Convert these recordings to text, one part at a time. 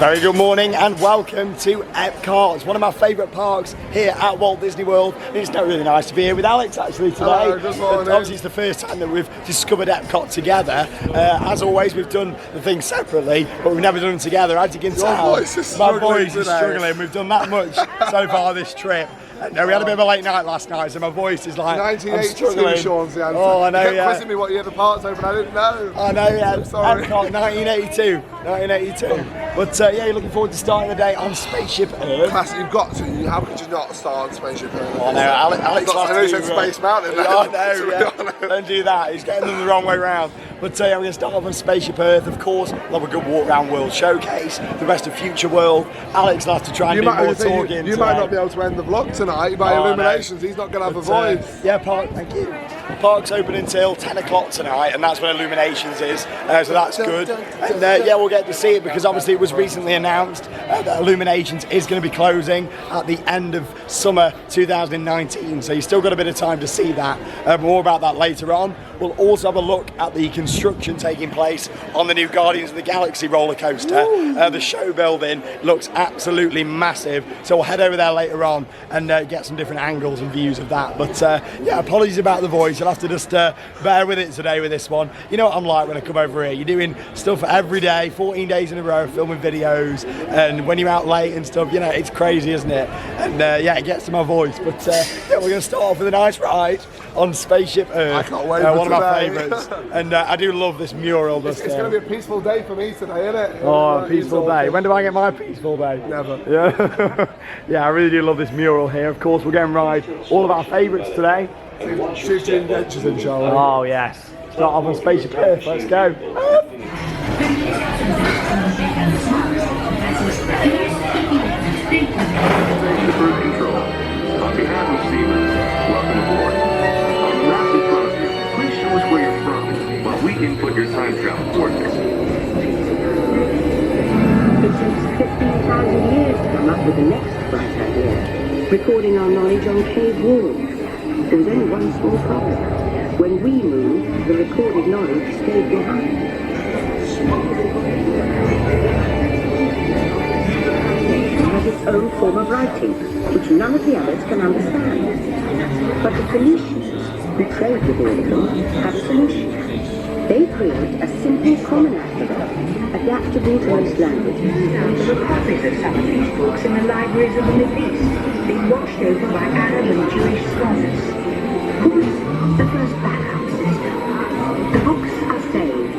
Very good morning and welcome to Epcot. It's one of my favourite parks here at Walt Disney World. It's not really nice to be here with Alex actually today. Hello, good morning. Obviously it's the first time that we've discovered Epcot together. As always we've done the things separately but we've never done them together. As you can tell, my voice is struggling. We've done that much so far this trip. No, we had a bit of a late night last night, so my voice is like, 1982, Sean's the answer. Oh, I know, you kept quizzing me what year the park's open, I didn't know. I know, yeah. I'm sorry. Epcot, 1982. But yeah, you're looking forward to starting the day on Spaceship Earth. Classic, you've got to. How could you not start on Spaceship Earth? Oh no, Alex I know you said Space Mountain. Oh no, yeah. Don't do that. He's getting them the wrong way round. But yeah, we're going to start off on Spaceship Earth, of course. We'll have a good walk around World Showcase, the rest of Future World. Alex will have to try and do more talking. You might not be able to end the vlog tonight by Illuminations. He's not going to have a voice. Yeah, thank you. The park's open until 10 o'clock tonight, and that's when Illuminations is, so that's good. And yeah, we'll get to see it because obviously it was recently announced that Illuminations is going to be closing at the end of summer 2019, so you've still got a bit of time to see that. More about that later on. We'll also have a look at the construction taking place on the new Guardians of the Galaxy roller coaster. The show building looks absolutely massive, so we'll head over there later on and get some different angles and views of that. But yeah, apologies about the voice. You'll have to just bear with it today with this one. You know what I'm like when I come over here. You're doing stuff every day, 14 days in a row, filming videos, and when you're out late and stuff, you know, it's crazy, isn't it? And yeah, it gets to my voice. But yeah, we're going to start off with a nice ride on Spaceship Earth. I can't wait one of my favourites. And I do love this mural. It's going to be a peaceful day for me today, isn't it? Oh, a peaceful day. When do I get my peaceful day? Never. Yeah, yeah, I really do love this mural here. Of course, we're going to ride all of our favourites today. 15 benches, inshallah. Oh, yes. Start off on Spaceship Earth. Let's go. Control. On behalf of Siemens, welcome aboard. On the map in front of you, please show us where you're from while we input your time travel coordinates. It takes 15,000 years to come up with the next bright idea, recording our knowledge on cave walls. There was only one small problem. When we moved, the recorded knowledge stayed behind. It has its own form of writing, which none of the others can understand. But the Phoenicians, who trade with all of them, have a solution. They create a simple common alphabet, adaptable to most languages. There were copies of some of these books in the libraries of the Middle East, being washed over by Arab and Jewish scholars. Called the first backup system. The books are saved,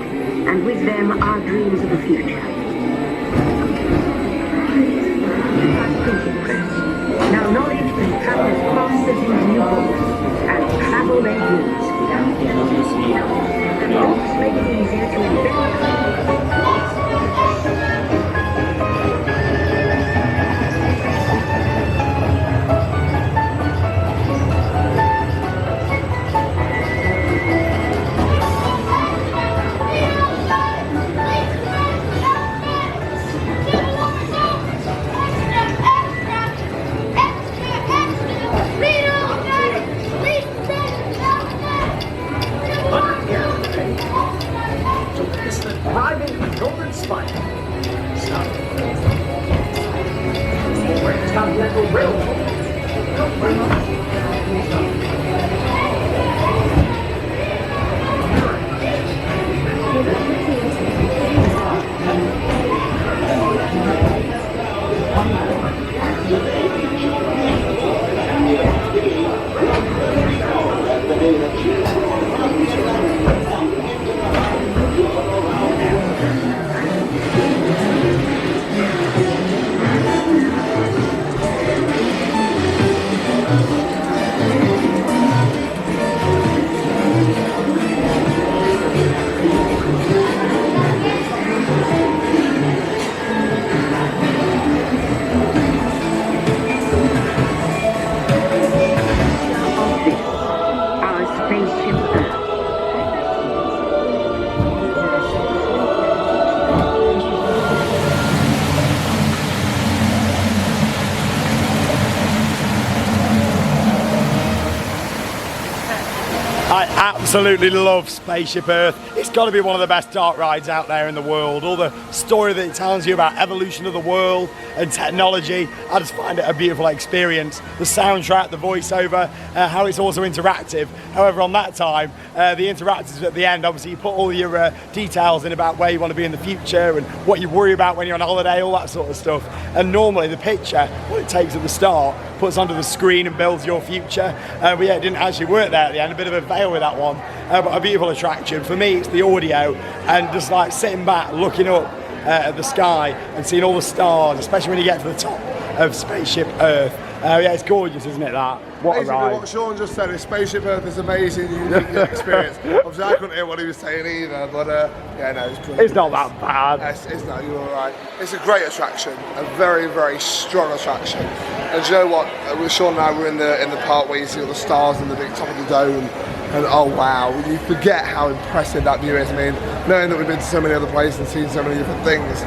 and with them our dreams of the future. Printing press. Now knowledge can travel as fast as these new books, and travel their years without the end. And books make it easier to invent. I absolutely love Spaceship Earth. It's got to be one of the best dark rides out there in the world. All the story that it tells you about evolution of the world and technology, I just find it a beautiful experience. The soundtrack, the voiceover, how it's also interactive. However, on that time, the interactives at the end, obviously you put all your details in about where you want to be in the future and what you worry about when you're on holiday, all that sort of stuff. And normally the picture, what it takes at the start, puts onto the screen and builds your future. But yeah, it didn't actually work there at the end, a bit of a fail with that one. But a beautiful attraction. For me, it's the audio and just like sitting back, looking up at the sky and seeing all the stars, especially when you get to the top of Spaceship Earth. Yeah, it's gorgeous, isn't it, that? What Basically, a ride. what Sean just said is Spaceship Earth is amazing, unique experience. Obviously, I couldn't hear what he was saying either, but yeah, no, it's brilliant. It's not that bad. It's not, you're all right. It's a great attraction, a very, very strong attraction. And do you know what? With Sean and I were in the part where you see all the stars in the big top of the dome, and oh wow, you forget how impressive that view is. I mean, knowing that we've been to so many other places and seen so many different things,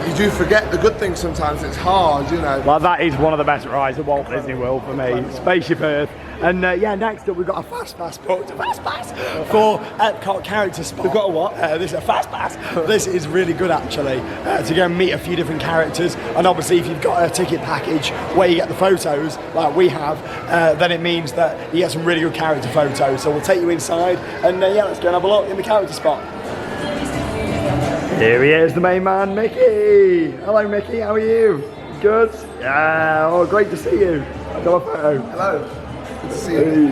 you do forget the good things sometimes. It's hard, you know. Well, that is one of the best rides at Walt Disney World for me, Spaceship Earth. And yeah, next up we've got a fast pass booked, a fast pass for Epcot character spot. We've got a what? This is a fast pass. This is really good actually, to go and meet a few different characters. And obviously if you've got a ticket package where you get the photos, like we have, then it means that you get some really good character photos. So we'll take you inside and yeah, let's go and have a look in the character spot. Here he is, the main man, Mickey. Hello Mickey, how are you? Good? Yeah, oh great to see you. I've got a photo. Hello. Good to see you.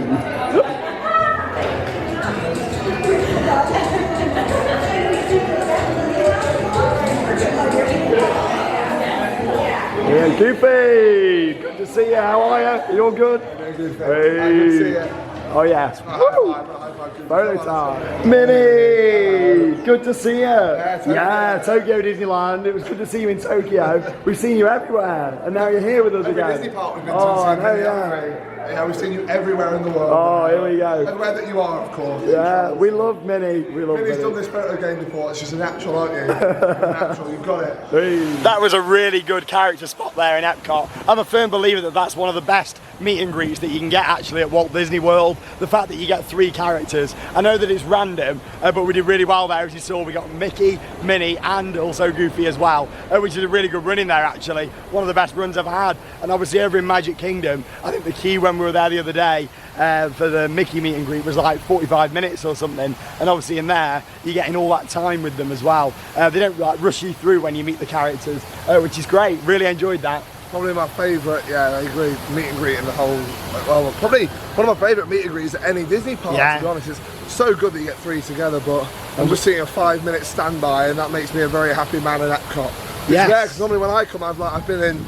Yeah, Goofy. Good to see you. How are you? Are you all good? Good Hey. to see you. Oh yes. Woo! Photo Photo time. Minnie! Good to see you. Yeah, Tokyo Disneyland. It was good to see you in Tokyo. We've seen you everywhere, and now you're here with us again. Disney Park we've been oh, to. no, yeah. Yeah, we've seen you everywhere in the world. Oh, here we go. Everywhere that you are, of course. Yeah, we love Minnie. We love Minnie's Minnie. done this photo game before. It's just a natural, aren't you? Natural, you've got it. Hey. That was a really good character spot there in Epcot. I'm a firm believer that that's one of the best meet and greets that you can get actually at Walt Disney World. The fact that you get 3 characters. I know that it's random, but we did really well there. As you saw, we got Mickey, Minnie, and also Goofy as well, which is a really good run in there actually. One of the best runs I've had. And obviously over in Magic Kingdom, I think the queue when we were there the other day for the Mickey meet and greet was like 45 minutes or something, and obviously in there you're getting all that time with them as well. They don't like rush you through when you meet the characters, which is great. Really enjoyed that. Probably my favourite, yeah, I agree, meet and greet in the whole, well, probably one of my favourite meet and greets at any Disney park, to be honest. It's so good that you get 3 together, but I'm just seeing a 5-minute standby, and that makes me a very happy man in Epcot. Yeah, because normally when I come, I've been in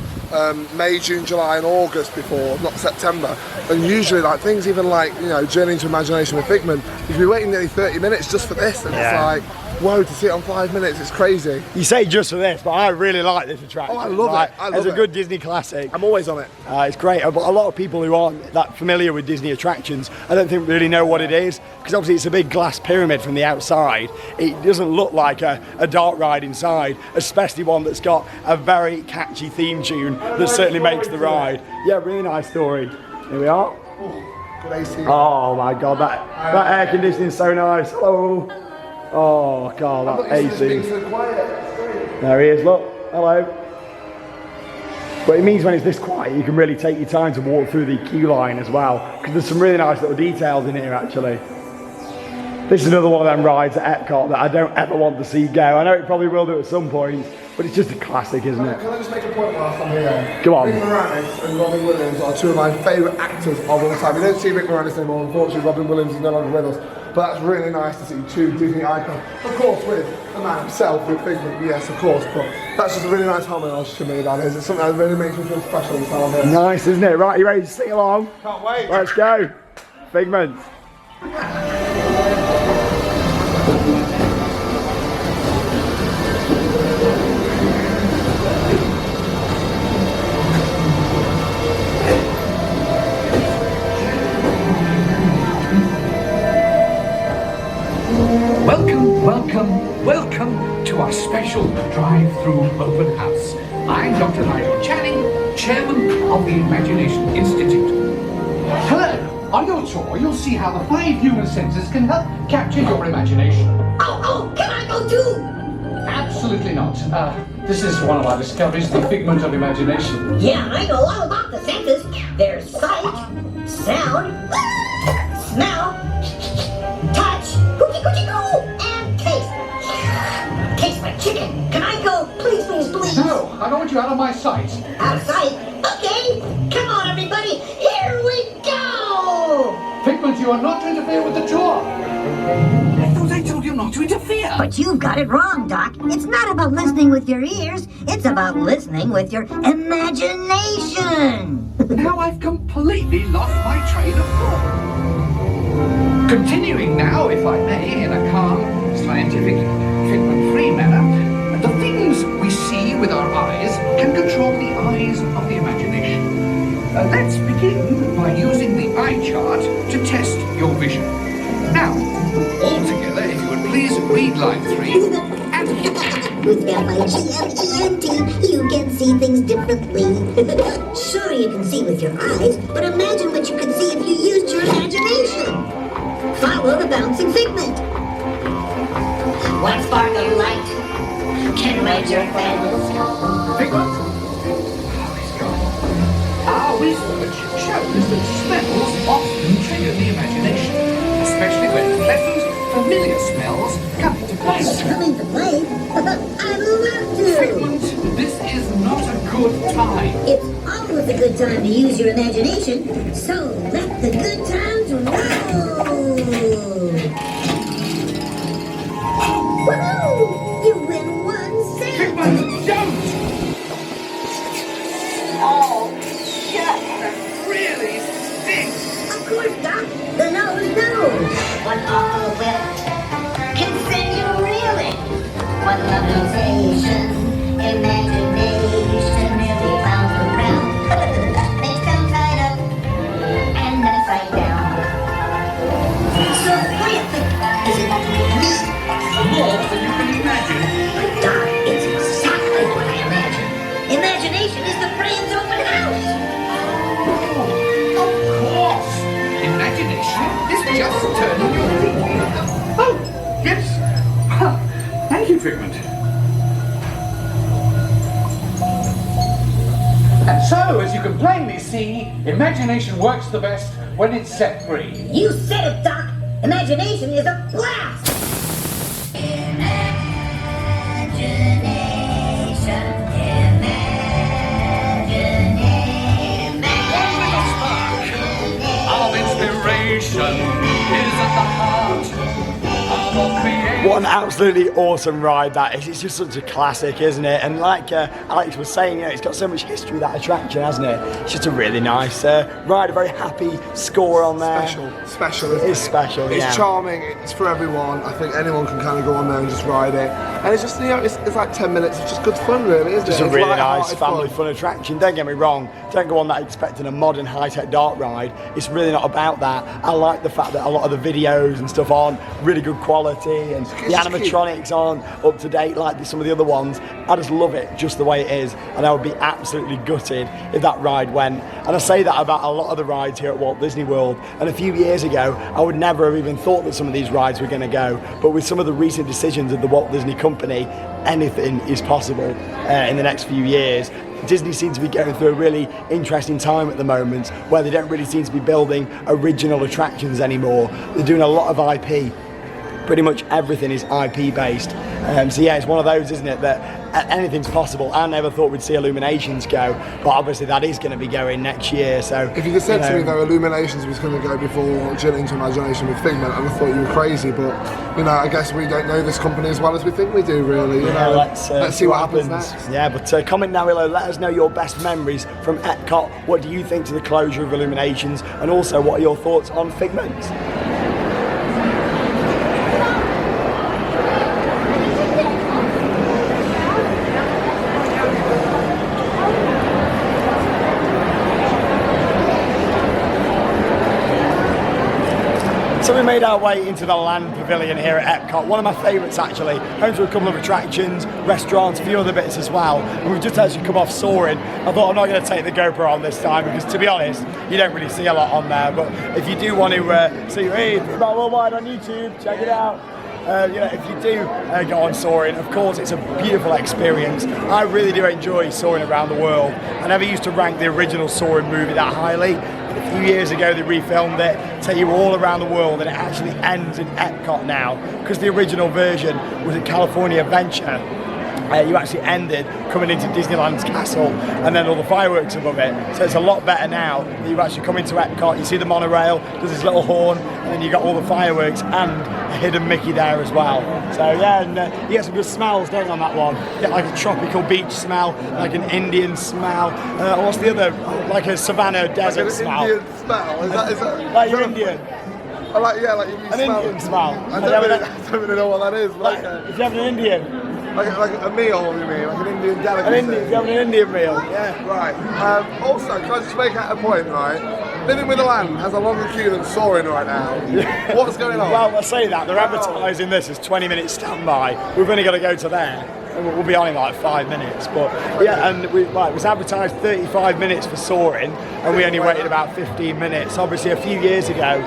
May, June, July and August before, not September, and usually like things even like, you know, Journey into Imagination with Figment, you can be waiting nearly 30 minutes just for this, and it's like, whoa, to see it on 5 minutes, it's crazy. You say just for this, but I really like this attraction. Oh, I love it. I love it's a good Disney classic. I'm always on it. It's great, but a lot of people who aren't that familiar with Disney attractions, I don't think really know what it is, because obviously it's a big glass pyramid from the outside. It doesn't look like a dark ride inside, especially one that's got a very catchy theme tune that certainly makes the ride. Yeah, really nice story. Here we are. Good AC. Oh my God, that air conditioning is so nice. Hello. Oh God, that AC. There he is, look. Hello. But it means when it's this quiet, you can really take your time to walk through the queue line as well, because there's some really nice little details in here actually. This is another one of them rides at Epcot that I don't ever want to see go. I know it probably will do at some point, but it's just a classic, isn't it? Can I just make a point whilst I'm here? Go on. Rick Moranis and Robin Williams are 2 of my favourite actors of all time. You don't see Rick Moranis anymore, unfortunately Robin Williams is no longer with us. But that's really nice to see 2 Disney icons. Of course with the man himself, with Figment, yes of course, but that's just a really nice homage to me, that is. It's something that really makes me feel special this time here. Nice, isn't it? Right, you ready to sing along? Can't wait. Let's go. Figment. Welcome to our special drive-through open house. I'm Dr. Nigel Channing, Chairman of the Imagination Institute. Hello, On your tour, you'll see how the 5 human senses can help capture your imagination. Oh, can I go too? Absolutely not. This is one of our discoveries, the figment of imagination. Yeah, I know all about the senses. There's sight, sound, smell, touch, cookie cookie coo, and taste. Taste like chicken. Can I go? Please, please, please. No, I don't want you out of my sight. Out of sight? Okay. Come on, everybody. Here we go. Figment, you are not to interfere with the tour. I thought I told you not to interfere. But you've got it wrong, Doc. It's not about listening with your ears. It's about listening with your imagination. Now I've completely lost my train of thought. Continuing now, if I may, in a calm, scientific, figment-free manner, the things we see with our eyes can control the eyes of the imagination. Let's begin by using the eye chart to test your vision. Now, all together, if you would please read line 3 and With M-I-G-L-E-N-T, you can see things differently. Sure, you can see with your eyes, but imagine what you could see if you used your imagination. Follow the bouncing figment. One spark of light can light your candles. Figment. Our research shows that smells often trigger the imagination, especially when pleasant, familiar smells come into play. Coming to play? I'd love to. Figment, this is not a good time. It's always a good time to use your imagination, so let the good times roll. Woohoo! You win 1 cent. Figment, don't! Oh, yes, that really stinks. Of course, Doc. The nose knows. What awful whip can send you reeling. What lamentation, imagination really bound around. Makes them tied up and then upside down. So what do you think? Is it me? More than you can imagine. Doc, it's exactly what I imagine. Imagination is the brain's open house. Of course. Imagination is just turning your thinking. Oh, yes. Thank you, Figment. And so, as you can plainly see, imagination works the best when it's set free. You said it, Doc. Imagination is a blast. Of inspiration is at the heart of creation. What an absolutely awesome ride that is. It's just such a classic, isn't it? And like Alex was saying, it's got so much history, that attraction, hasn't it? It's just a really nice ride, a very happy score on there. Special, isn't it? It's special, It's yeah. charming, it's for everyone. I think anyone can kind of go on there and just ride it. And it's just, it's like 10 minutes of just good fun, really, isn't Just it? a It's really light-hearted nice family fun attraction. Don't get me wrong, don't go on that expecting a modern high-tech dark ride. It's really not about that. I like the fact that a lot of the videos and stuff aren't really good quality, and the animatronics aren't up to date like some of the other ones. I just love it just the way it is, and I would be absolutely gutted if that ride went. And I say that about a lot of the rides here at Walt Disney World, and a few years ago I would never have even thought that some of these rides were going to go, but with some of the recent decisions of the Walt Disney Company, anything is possible in the next few years. Disney seems to be going through a really interesting time at the moment where they don't really seem to be building original attractions anymore. They're doing a lot of IP. Pretty much everything is IP based. So yeah, it's one of those, isn't it, that anything's possible. I never thought we'd see Illuminations go, but obviously that is going to be going next year. So If you had said to me though Illuminations was going to go before Jill into Imagination with Figment, I would have thought you were crazy, but I guess we don't know this company as well as we think we do, really. Let's see what happens next. Yeah, but comment down below, let us know your best memories from Epcot. What do you think to the closure of Illuminations, and also what are your thoughts on Figment? So we made our way into the land pavilion here at Epcot, one of my favourites actually, home to a couple of attractions, restaurants, a few other bits as well, and we've just actually come off soaring. I thought I'm not going to take the GoPro on this time because to be honest, you don't really see a lot on there, but if you do want to see, hey, about Worldwide on YouTube, check it out. If you do go on soaring, of course it's a beautiful experience. I really do enjoy soaring around the world. I never used to rank the original Soaring movie that highly. A few years ago they refilmed it, take you all around the world, and it actually ends in Epcot now because the original version was at California Adventure. You actually ended coming into Disneyland's castle and then all the fireworks above it. So it's a lot better now that you actually come into Epcot, you see the monorail, there's this little horn, and then you got all the fireworks and a hidden Mickey there as well. So yeah, and you get some good smells, don't you, on that one? You get like a tropical beach smell, like an Indian smell, what's the other, like a savannah desert like an smell. Indian smell? Is that like you're Indian? I like, yeah, like you An smell Indian smell. I don't really know what that is. Like, if you have an Indian. Like a meal, you mean? Like an Indian delicacy? If you have an Indian meal, yeah. Right. Also, can I just make out a point, right? Living with the Land has a longer queue than Soaring right now. Yeah. What's going on? Well, I say that. They're advertising this as 20 minutes standby. We've only got to go to there. We'll be on in like 5 minutes, but yeah, and it was advertised 35 minutes for Soaring, and we only waited about 15 minutes. Obviously, a few years ago,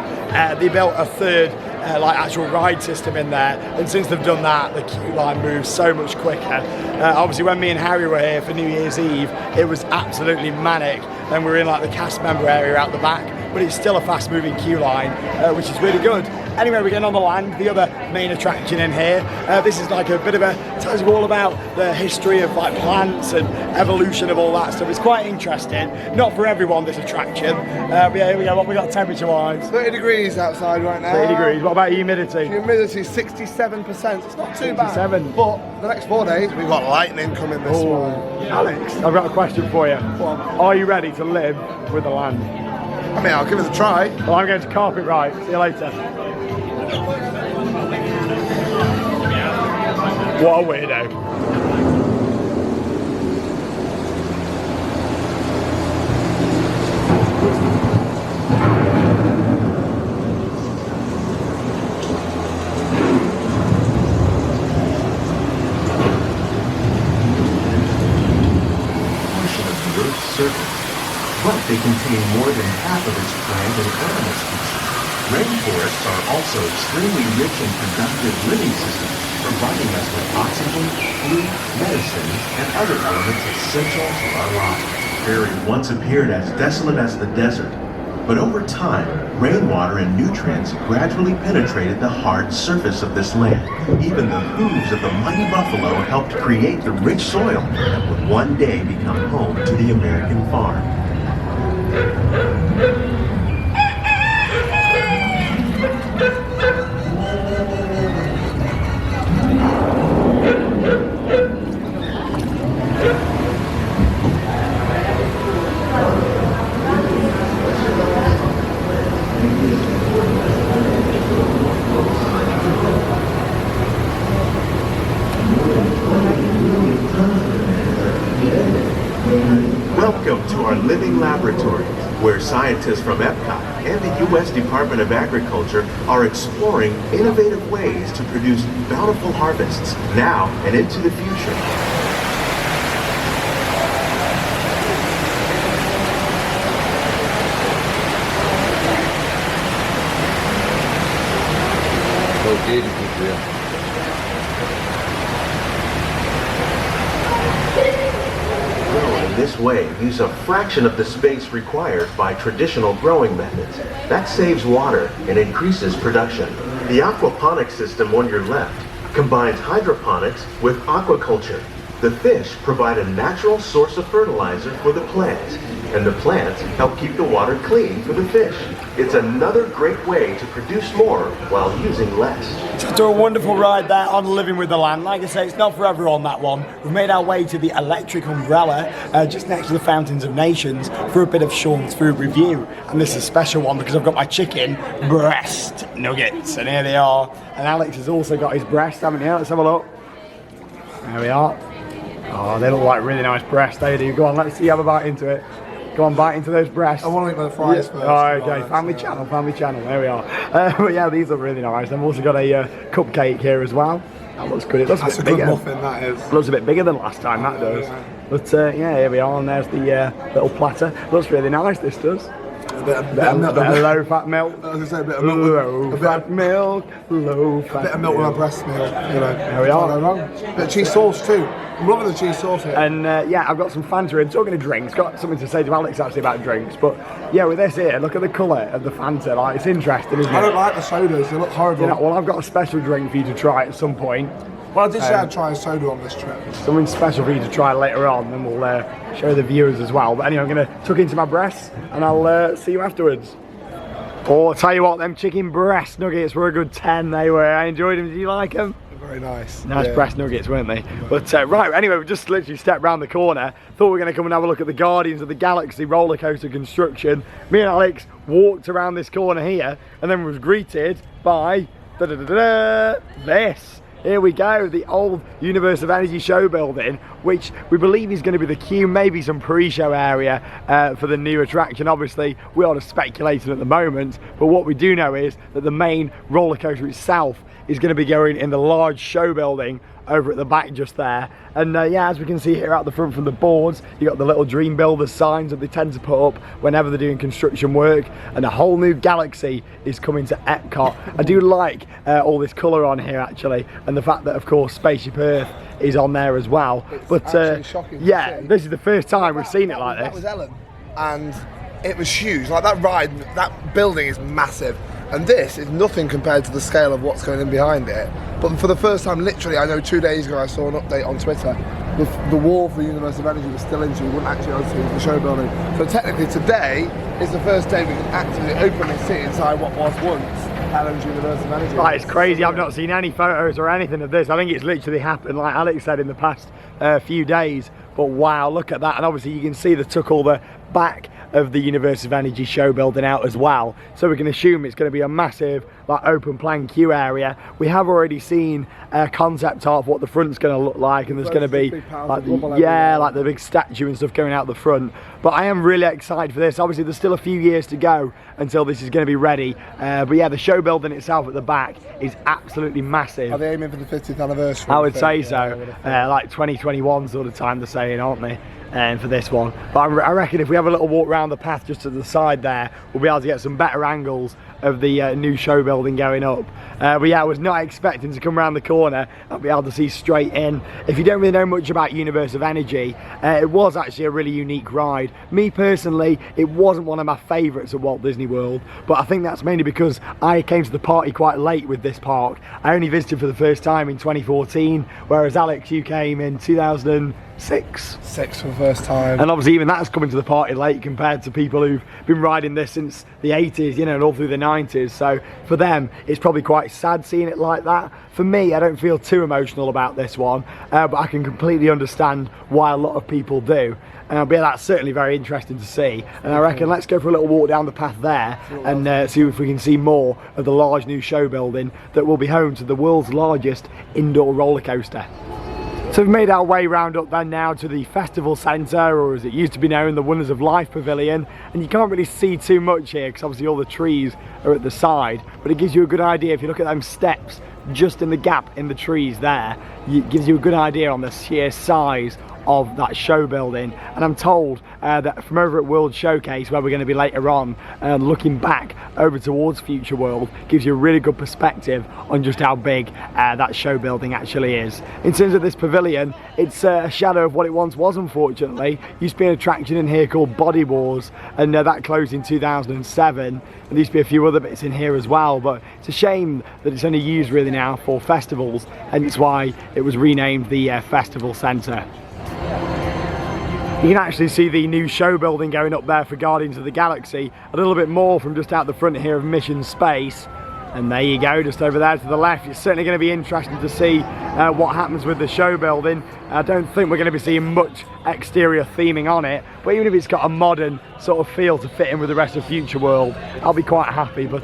they built a third actual ride system in there, and since they've done that, the queue line moves so much quicker. Obviously, when me and Harry were here for New Year's Eve, it was absolutely manic. Then we were in like the cast member area out the back, but it's still a fast-moving queue line, which is really good. Anyway, we're getting on the land, the other main attraction in here. This is like a bit of tells you all about the history of like plants and evolution of all that stuff. It's quite interesting. Not for everyone, this attraction. But yeah, here we go. What we got temperature-wise? 30 degrees outside right now. 30 degrees. What about humidity? Humidity 67%. It's not too bad. 67. But the next 4 days, we've got lightning coming this way. Alex, I've got a question for you. Are you ready to live with the land? I mean, I'll give it a try. Well, I'm going to carpet ride. See you later. What a weirdo. But they contain more than half of its plant and animal species. Rainforests are also extremely rich and productive living systems, providing us with oxygen, food, medicines, and other elements essential to our lives. Prairie once appeared as desolate as the desert, but over time, rainwater and nutrients gradually penetrated the hard surface of this land. Even the hooves of the mighty buffalo helped create the rich soil that would one day become home to the American farm. Welcome to our living laboratories, where scientists from Epcot and the U.S. Department of Agriculture are exploring innovative ways to produce bountiful harvests now and into the future. This way, use a fraction of the space required by traditional growing methods. That saves water and increases production. The aquaponics system on your left combines hydroponics with aquaculture. The fish provide a natural source of fertilizer for the plants, and the plants help keep the water clean for the fish. It's another great way to produce more while using less. So after a wonderful ride there on Living with the Land, like I say, it's not for everyone, that one. We've made our way to the electric umbrella just next to the Fountains of Nations for a bit of Sean's food review. And this is a special one because I've got my chicken breast nuggets, and here they are. And Alex has also got his breast, haven't you? Let's have a look. There we are. Oh, they look like really nice breasts, they do. Go on, let's see, have a bite into it. Go on, bite into those breasts. I want to eat my fries first. Oh, okay, family channel, there we are. But yeah, these are really nice. I've also got a cupcake here as well. That looks good. It looks That's a bit bigger. Good muffin, that is. Looks a bit bigger than last time, that does. Yeah. But yeah, here we are, and there's the little platter. Looks really nice, this does. A bit of low-fat milk. I was going to say a bit of milk. Low-fat milk, low-fat A bit of milk with my breast milk, you know. There we are. Can't go wrong. A bit of cheese sauce too. I'm loving the cheese sauce here. And yeah, I've got some Fanta in. Talking of drinks, got something to say to Alex actually about drinks. But yeah, with this here, look at the colour of the Fanta. Like, it's interesting, isn't it? I don't like the sodas. They look horrible. You know, well, I've got a special drink for you to try at some point. Well, I did say I'd try a soda on this trip. Something special for you to try later on, and we'll show the viewers as well. But anyway, I'm going to tuck into my breasts, and I'll see you afterwards. Oh, I'll tell you what, them chicken breast nuggets were a good 10, they were. I enjoyed them. Did you like them? Very nice. Nice breast nuggets, weren't they? But right, anyway, we just literally stepped round the corner. Thought we were going to come and have a look at the Guardians of the Galaxy roller coaster construction. Me and Alex walked around this corner here, and then was greeted by this. Here we go, the old Universe of Energy show building, which we believe is going to be the queue, maybe some pre-show area for the new attraction. Obviously, we are just speculating at the moment, but what we do know is that the main roller coaster itself is going to be going in the large show building over at the back just there. And yeah, as we can see here out the front from the boards, you got the little Dream Builders signs that they tend to put up whenever they're doing construction work, and a whole new galaxy is coming to Epcot. I do like all this colour on here actually, and the fact that of course Spaceship Earth is on there as well. But shocking yeah, this is the first time we've seen it like That this. was Ellen, and it was huge. Like that ride, that building is massive. And this is nothing compared to the scale of what's going in behind it. But for the first time, literally, I know 2 days ago I saw an update on Twitter. The wall for the Universe of Energy was still in, so you wouldn't actube able to see the show building. So technically today is the first day we can actually openly sit inside what was once Ellen's Universe of Energy. Like, it's crazy, I've not seen any photos or anything of this. I think it's literally happened, like Alex said, in the past few days. But wow, look at that. And obviously you can see they took all the back of the Universe of Energy show building out as well, so we can assume it's going to be a massive like open plan queue area. We have already seen a concept art for what the front's going to look like, and there's going to be like like the big statue and stuff going out the front. But I am really excited for this. Obviously there's still a few years to go until this is going to be ready, but yeah, the show building itself at the back is absolutely massive. Are they aiming for the 50th anniversary? I would say so. Like 2021 sort of time they're saying, aren't they? And for this one, but I reckon if we have a little walk around the path just to the side there, we'll be able to get some better angles of the new show building going up. But yeah, I was not expecting to come around the corner and be able to see straight in. If you don't really know much about Universe of Energy, it was actually a really unique ride. Me personally, it wasn't one of my favourites at Walt Disney World, but I think that's mainly because I came to the party quite late with this park. I only visited for the first time in 2014, whereas Alex, you came in 2006. Six for the first time. And obviously even that's coming to the party late compared to people who've been riding this since the 80s, you know, and all through the 90s. So for them, it's probably quite sad seeing it like that. For me, I don't feel too emotional about this one, but I can completely understand why a lot of people do. But yeah, that's certainly very interesting to see. And I reckon let's go for a little walk down the path there and see if we can see more of the large new show building that will be home to the world's largest indoor roller coaster. So we've made our way round up then now to the Festival Centre, or as it used to be known, the Wonders of Life Pavilion. And you can't really see too much here because obviously all the trees are at the side, but it gives you a good idea. If you look at them steps just in the gap in the trees there, it gives you a good idea on the sheer size of that show building. And I'm told that from over at World Showcase, where we're going to be later on, looking back over towards Future World gives you a really good perspective on just how big that show building actually is. In terms of this pavilion, it's a shadow of what it once was, unfortunately. Used to be an attraction in here called Body Wars, and that closed in 2007. There used to be a few other bits in here as well, but it's a shame that it's only used really now for festivals, and it's why it was renamed the Festival Centre. You can actually see the new show building going up there for Guardians of the Galaxy a little bit more from just out the front here of Mission Space. And there you go, just over there to the left. It's certainly going to be interesting to see what happens with the show building. I don't think we're going to be seeing much exterior theming on it, but even if it's got a modern sort of feel to fit in with the rest of Future World, I'll be quite happy. But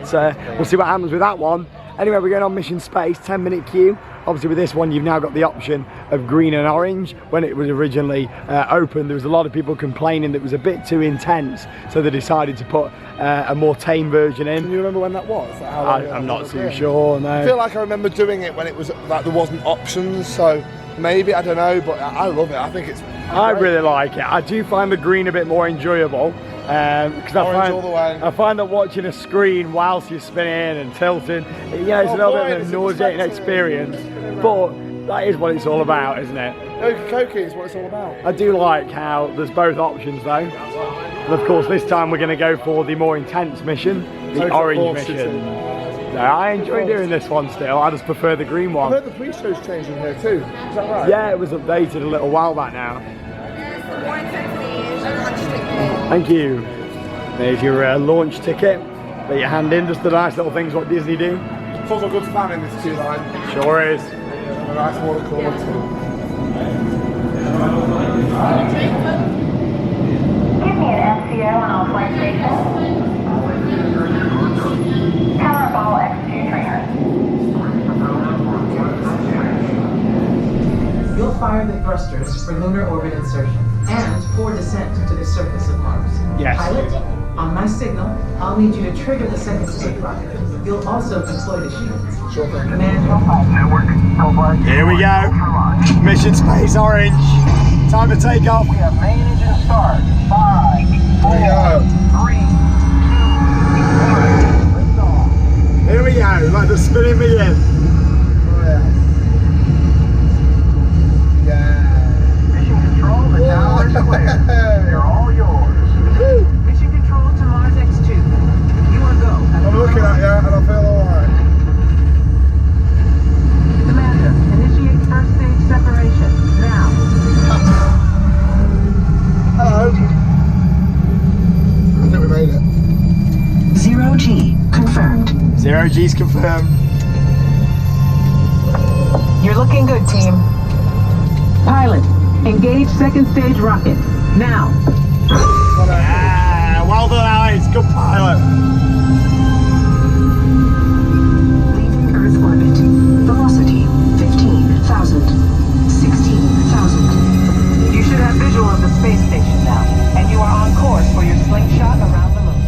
we'll see what happens with that one. Anyway, we're going on Mission Space, 10-minute queue. obviously with this one you've now got the option of green and orange. When it was originally opened, there was a lot of people complaining that it was a bit too intense, so they decided to put a more tame version in. Can you remember when that was? Like how long I'm not too sure, no. I feel like I remember doing it when it was like there wasn't options, so maybe, I don't know, but I love it. I think it's I really like it. I do find the green a bit more enjoyable, because I find that watching a screen whilst you're spinning and tilting, you know, it's a little bit of a nauseating experience, but that is what it's all about, isn't it? Coca is what it's all about. I do like how there's both options though. And of course this time we're going to go for the more intense mission, the orange mission. No, I enjoy doing this one still, I just prefer the green one. I heard the pre-show's changing here too, is that right? Yeah, it was updated a little while back now. Thank you. There's your launch ticket. Put your hand in, just the nice little things what Disney do. It's also a good fan in this queue line. Sure is. A nice water cooler too. Give me an MCO on all flight stations. Power up all X2 trainers. You'll fire the thrusters for lunar orbit insertion and for descent to the surface of Mars. Yes. Pilot, on my signal, I'll need you to trigger the second stage rocket. You'll also deploy the shields. Sure thing. Command, Network, go. Here we go. Mission Space Orange. Time to take off. We have main engine start. 5, 4, 3, 2, 1. Here we go. Like the spinning me in. Oh yeah. Yeah. Mission control, the tower is clear. They're all yours. mission control to Mars X2. You are go. I'm looking at you and I feel alright. Commander, initiate first stage separation. Now. Hello. I think we made it. 0G confirmed. 0G's confirmed. You're looking good, team. Pilot, engage second stage rocket. Now. Yeah, well done, Alex. Good pilot. Leaving Earth orbit. Velocity 15,000. 16,000. You should have visual of the space station now, and you are on course for your slingshot around the moon.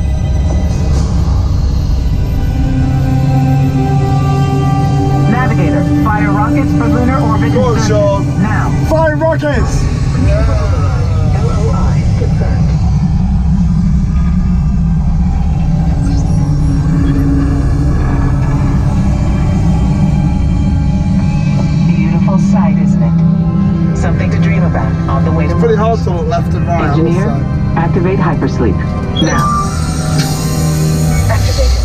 Navigator, fire rockets for lunar orbit Go on, insertion. Sean. Now. Fire rockets! LOI confirmed. Beautiful sight, isn't it? Something to dream about on the way to It's pretty hard Mars. to look left and right. I will Engineer, say. activate hypersleep. Now. Activated.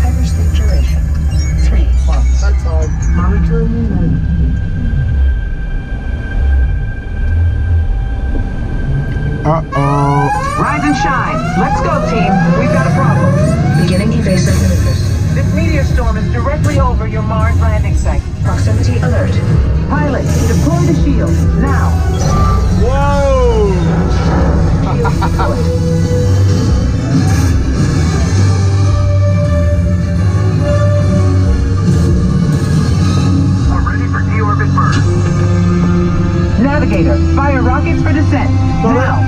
Hypersleep duration. 3 months. Take time. Monitoring remote. Uh-oh. Rise and shine. Let's go, team. We've got a problem. Beginning evasive maneuvers. This meteor storm is directly over your Mars landing site. Proximity alert. Pilot, deploy the shield. Now. Whoa! Shield deployed. We're ready for deorbit burst. Navigator, fire rockets for descent. Now.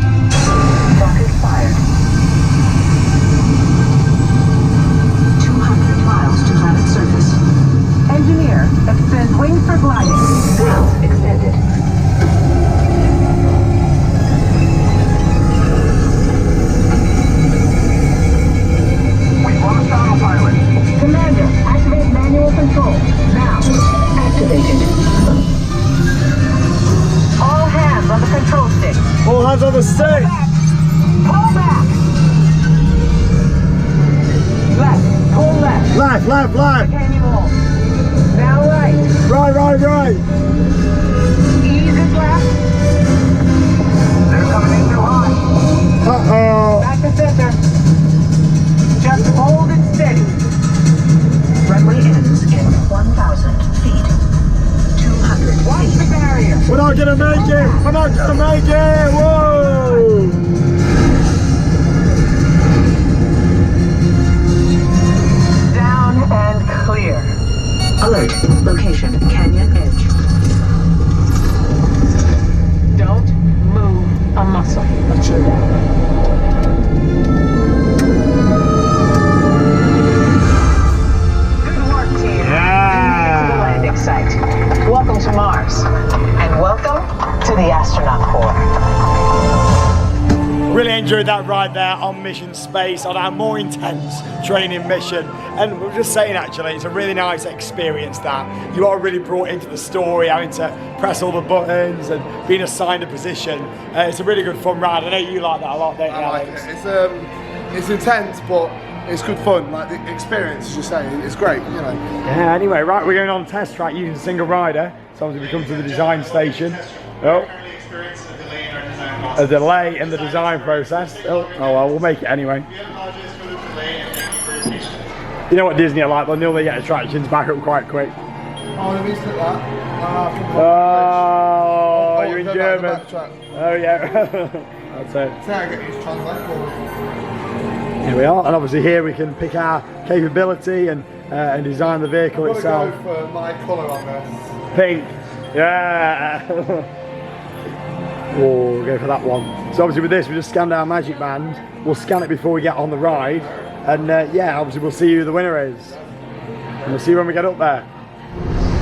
Rockets fired. 200 miles to planet surface. Engineer, extend wings for gliding. Now extended. We've lost autopilot. Commander, activate manual control. Now. Activated. All hands on the control stick. All hands on the stick. Pull back. Left. Pull left. Left, left, left. Manual. Now right. Right, right, right. Ease it left. They're coming in too high. Uh-oh. Back to center. Just hold it steady. Runway ends in 1,000 feet. 200 Watch the barrier. We're not gonna make it. We're not gonna make it. Whoa. Down and clear. Alert. Location, Canyon Edge. Don't move a muscle. That's it. Good work, team. To the landing site. Welcome to Mars. And welcome to the Astronaut Corps. Really enjoyed that ride there on Mission Space on our more intense training mission. And we were just saying actually, it's a really nice experience that you are really brought into the story, having to press all the buttons and being assigned a position. It's a really good fun ride. I know you like that a lot, don't you, Alex? I like it. It's intense, but it's good fun. Like the experience, as you say, it's great, you know. Yeah, anyway, right, we're going on test track using single rider. So obviously we come to the design station. Oh. A delay in the design process. Oh well, we'll make it anyway. You know what Disney are like, they'll normally get attractions back up quite quick. Oh, let me slip that. Oh, you're in German. Oh yeah. That's it. See how I get these translate. Here we are, and obviously here we can pick our capability and design the vehicle itself. I'm gonna go for my colour on this. Pink. Yeah. Oh, we'll go for that one. So obviously with this, we just scanned our magic band. We'll scan it before we get on the ride. And yeah, obviously we'll see who the winner is. And we'll see when we get up there.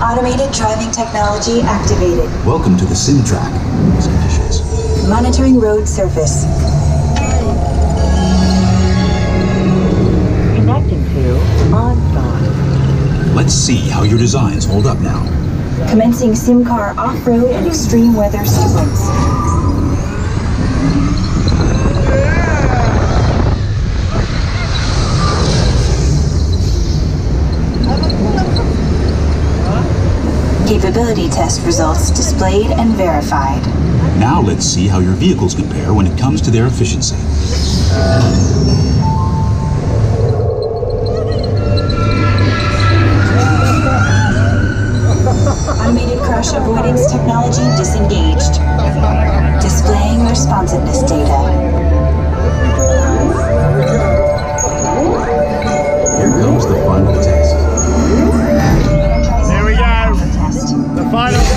Automated driving technology activated. Welcome to the sim track. Conditions. Monitoring road surface. Connecting to OnStar. Let's see how your designs hold up now. Commencing sim car off-road and extreme weather sequence. Capability test results displayed and verified. Now let's see how your vehicles compare when it comes to their efficiency. Automated crash avoidance technology disengaged. Displaying responsiveness data. Here comes the final test. Here we go. The final test.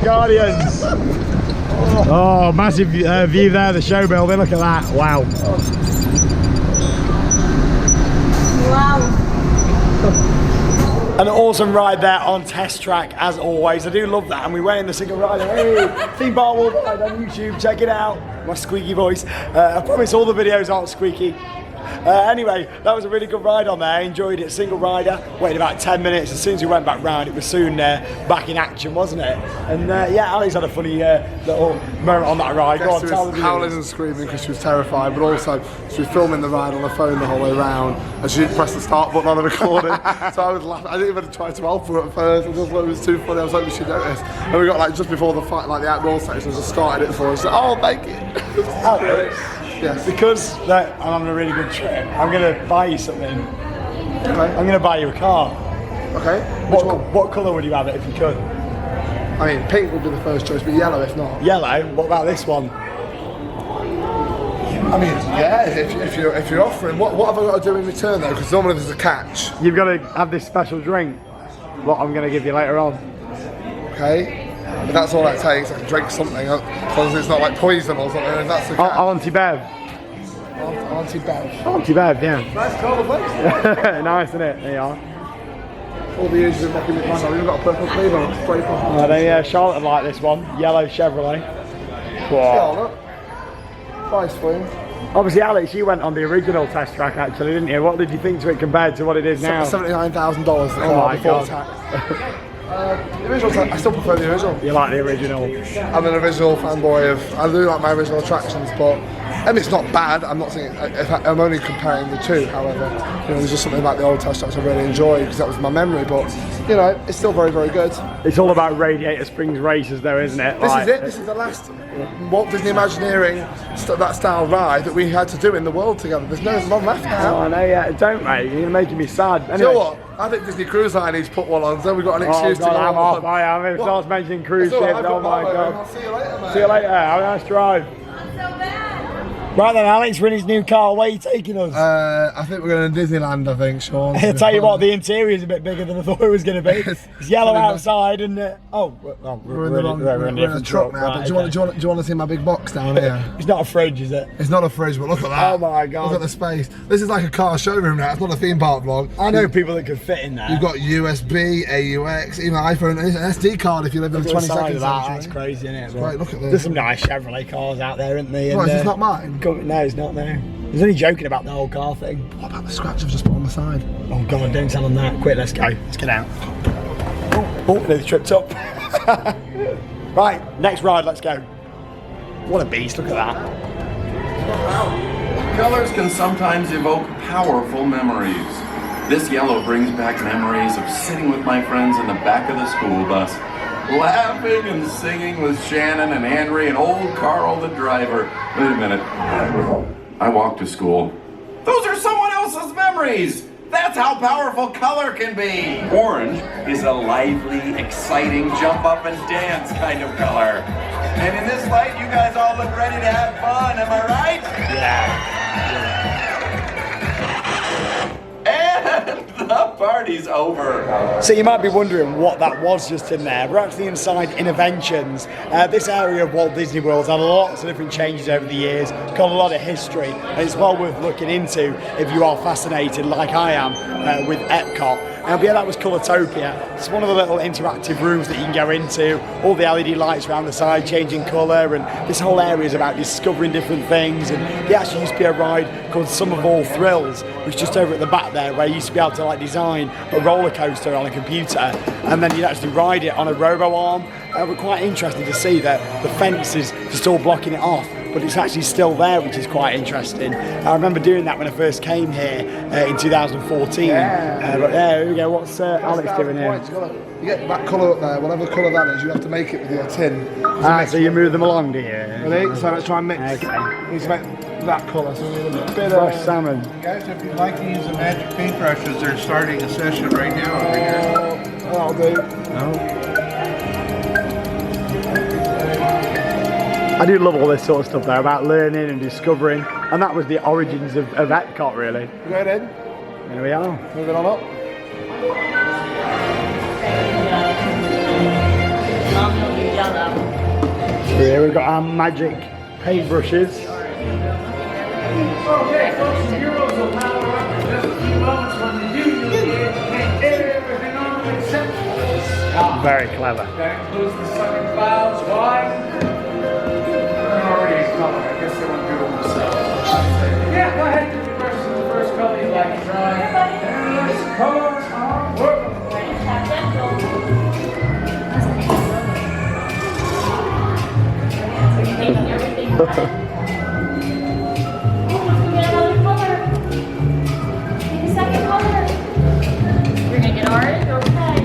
Guardians. Oh, massive view there, the show building. Look at that. Wow. Wow. An awesome ride there on test track as always. I do love that. And we went in the single rider. Hey, Theme Park World Ride on YouTube. Check it out. My squeaky voice. I promise all the videos aren't squeaky. Anyway, that was a really good ride on there. I enjoyed it. Single rider, waited about 10 minutes. As soon as we went back round, it was soon back in action, wasn't it? And yeah, Alex had a funny little moment on that ride. Go on, she tell was them. howling and screaming because she was terrified, but also she was filming the ride on her phone the whole way around, and she didn't press the start button on the recording. So I was laughing. I didn't even try to help her at first. I just thought it was too funny. I was hoping she'd notice. And we got like just before the fight, like the outdoor section, I just started it for her. She said, "Oh, thank you." Alex, yes. Because I'm having a really good trip, I'm going to buy you something. Okay. I'm going to buy you a car. Okay. What colour would you have it if you could? I mean, pink would be the first choice, but yellow if not. Yellow? What about this one? I mean, yeah, if you're offering, what have I got to do in return though? Because normally there's a catch. You've got to have this special drink, what I'm going to give you later on. Okay. But that's all that takes. I can drink something, as long as it's not like poison or something. If that's the catch. Auntie Bev. Auntie Bev. Auntie Bev, yeah. Nice colour, place. Nice, isn't it? There you are. All the years you've been rocking this man, I've even got a purple sleeve on. It's great fun. Yeah, Charlotte would like this one. Yellow Chevrolet. Wow. Charlotte. Nice for you. Obviously, Alex, you went on the original test track actually, didn't you? What did you think to it compared to what it is now? $79,000 Oh my before God. tax. The original, I still prefer the original. You like the original? I'm an original fanboy of. I do like my original attractions, but it's not bad. I'm not saying. I'm only comparing the two. However, there's just something about the old Toy I really enjoy because that was my memory. But it's still very, very good. It's all about Radiator Springs races, though, isn't it? This is it. This is the last Walt Disney Imagineering that style ride that we had to do in the world together. There's none left now. Oh, I know. Yeah, don't mate. You're making me sad. Anyway. Do you know what? I think Disney Cruise Line needs to put one on, so we've got an excuse to go I'm on. off. I am. If it starts mentioning cruise ships, oh my god. I'll see you later, mate. See you later. Have a nice drive. Right then, Alex, we're in his new car. Where are you taking us? I think we're going to Disneyland, I think, Sean. I'll tell you what, the interior is a bit bigger than I thought it was going to be. It's yellow outside and... we're in a truck now. Right, but do you want to see my big box down here? It's not a fridge, is it? It's not a fridge, but look at that. Oh my god. Look at the space. This is like a car showroom now. It's not a theme park vlog. I know people that could fit in there. You've got USB, AUX, even iPhone, and an SD card if you live in the 22nd century. That's crazy, isn't it? Right, look at this. There's some nice Chevrolet cars out there, isn't there? What, is this not mine? No, it's not there. I was only joking about the whole car thing. What about the scratch I've just put on the side? Oh god, don't tell them that. Quick, let's go. Let's get out. Oh, nearly tripped up. Right, next ride, let's go. What a beast, look at that. Colors can sometimes evoke powerful memories. This yellow brings back memories of sitting with my friends in the back of the school bus, laughing and singing with Shannon and Henry and old Carl the driver. Wait a minute. I walked to school. Those are someone else's memories! That's how powerful color can be! Orange is a lively, exciting, jump up and dance kind of color. And in this light, you guys all look ready to have fun, am I right? Yeah. And the party's over. So you might be wondering what that was just in there. We're actually inside Innoventions. This area of Walt Disney World had lots of different changes over the years, got a lot of history, and it's well worth looking into if you are fascinated, like I am, with Epcot. But yeah, that was Colortopia. It's one of the little interactive rooms that you can go into, all the LED lights around the side changing colour, and this whole area is about discovering different things. And there actually used to be a ride called Sum of All Thrills, which is just over at the back there, where you used to be able to like design a roller coaster on a computer, and then you'd actually ride it on a robo arm. We're quite interested to see that the fence is just all blocking it off, but it's actually still there, which is quite interesting. I remember doing that when I first came here in 2014. But yeah, here we go. What's Alex doing here? You get that colour up there, whatever colour that is, you have to make it with your tin. So you move them along, do you? Ready? So let's try and mix. Okay. You need to make that colour, so we need a bit Fresh of salmon. Guys, if you'd like to use the magic paintbrushes, they're starting a session right now over here. That'll do. No. I do love all this sort of stuff though, about learning and discovering, and that was the origins of Epcot really. Go in. There we are. Moving on up. Here we've got our magic paintbrushes. Okay, folks, the heroes will power up in just a few moments. When they do, you'll be able to paint everything on them except the sky. Very clever. That includes the sun and clouds. Why? Already color. I guess they want to do it themselves. Yeah, go ahead and do the rest of the first color you like to try. There's colors on work. We're gonna get orange, okay?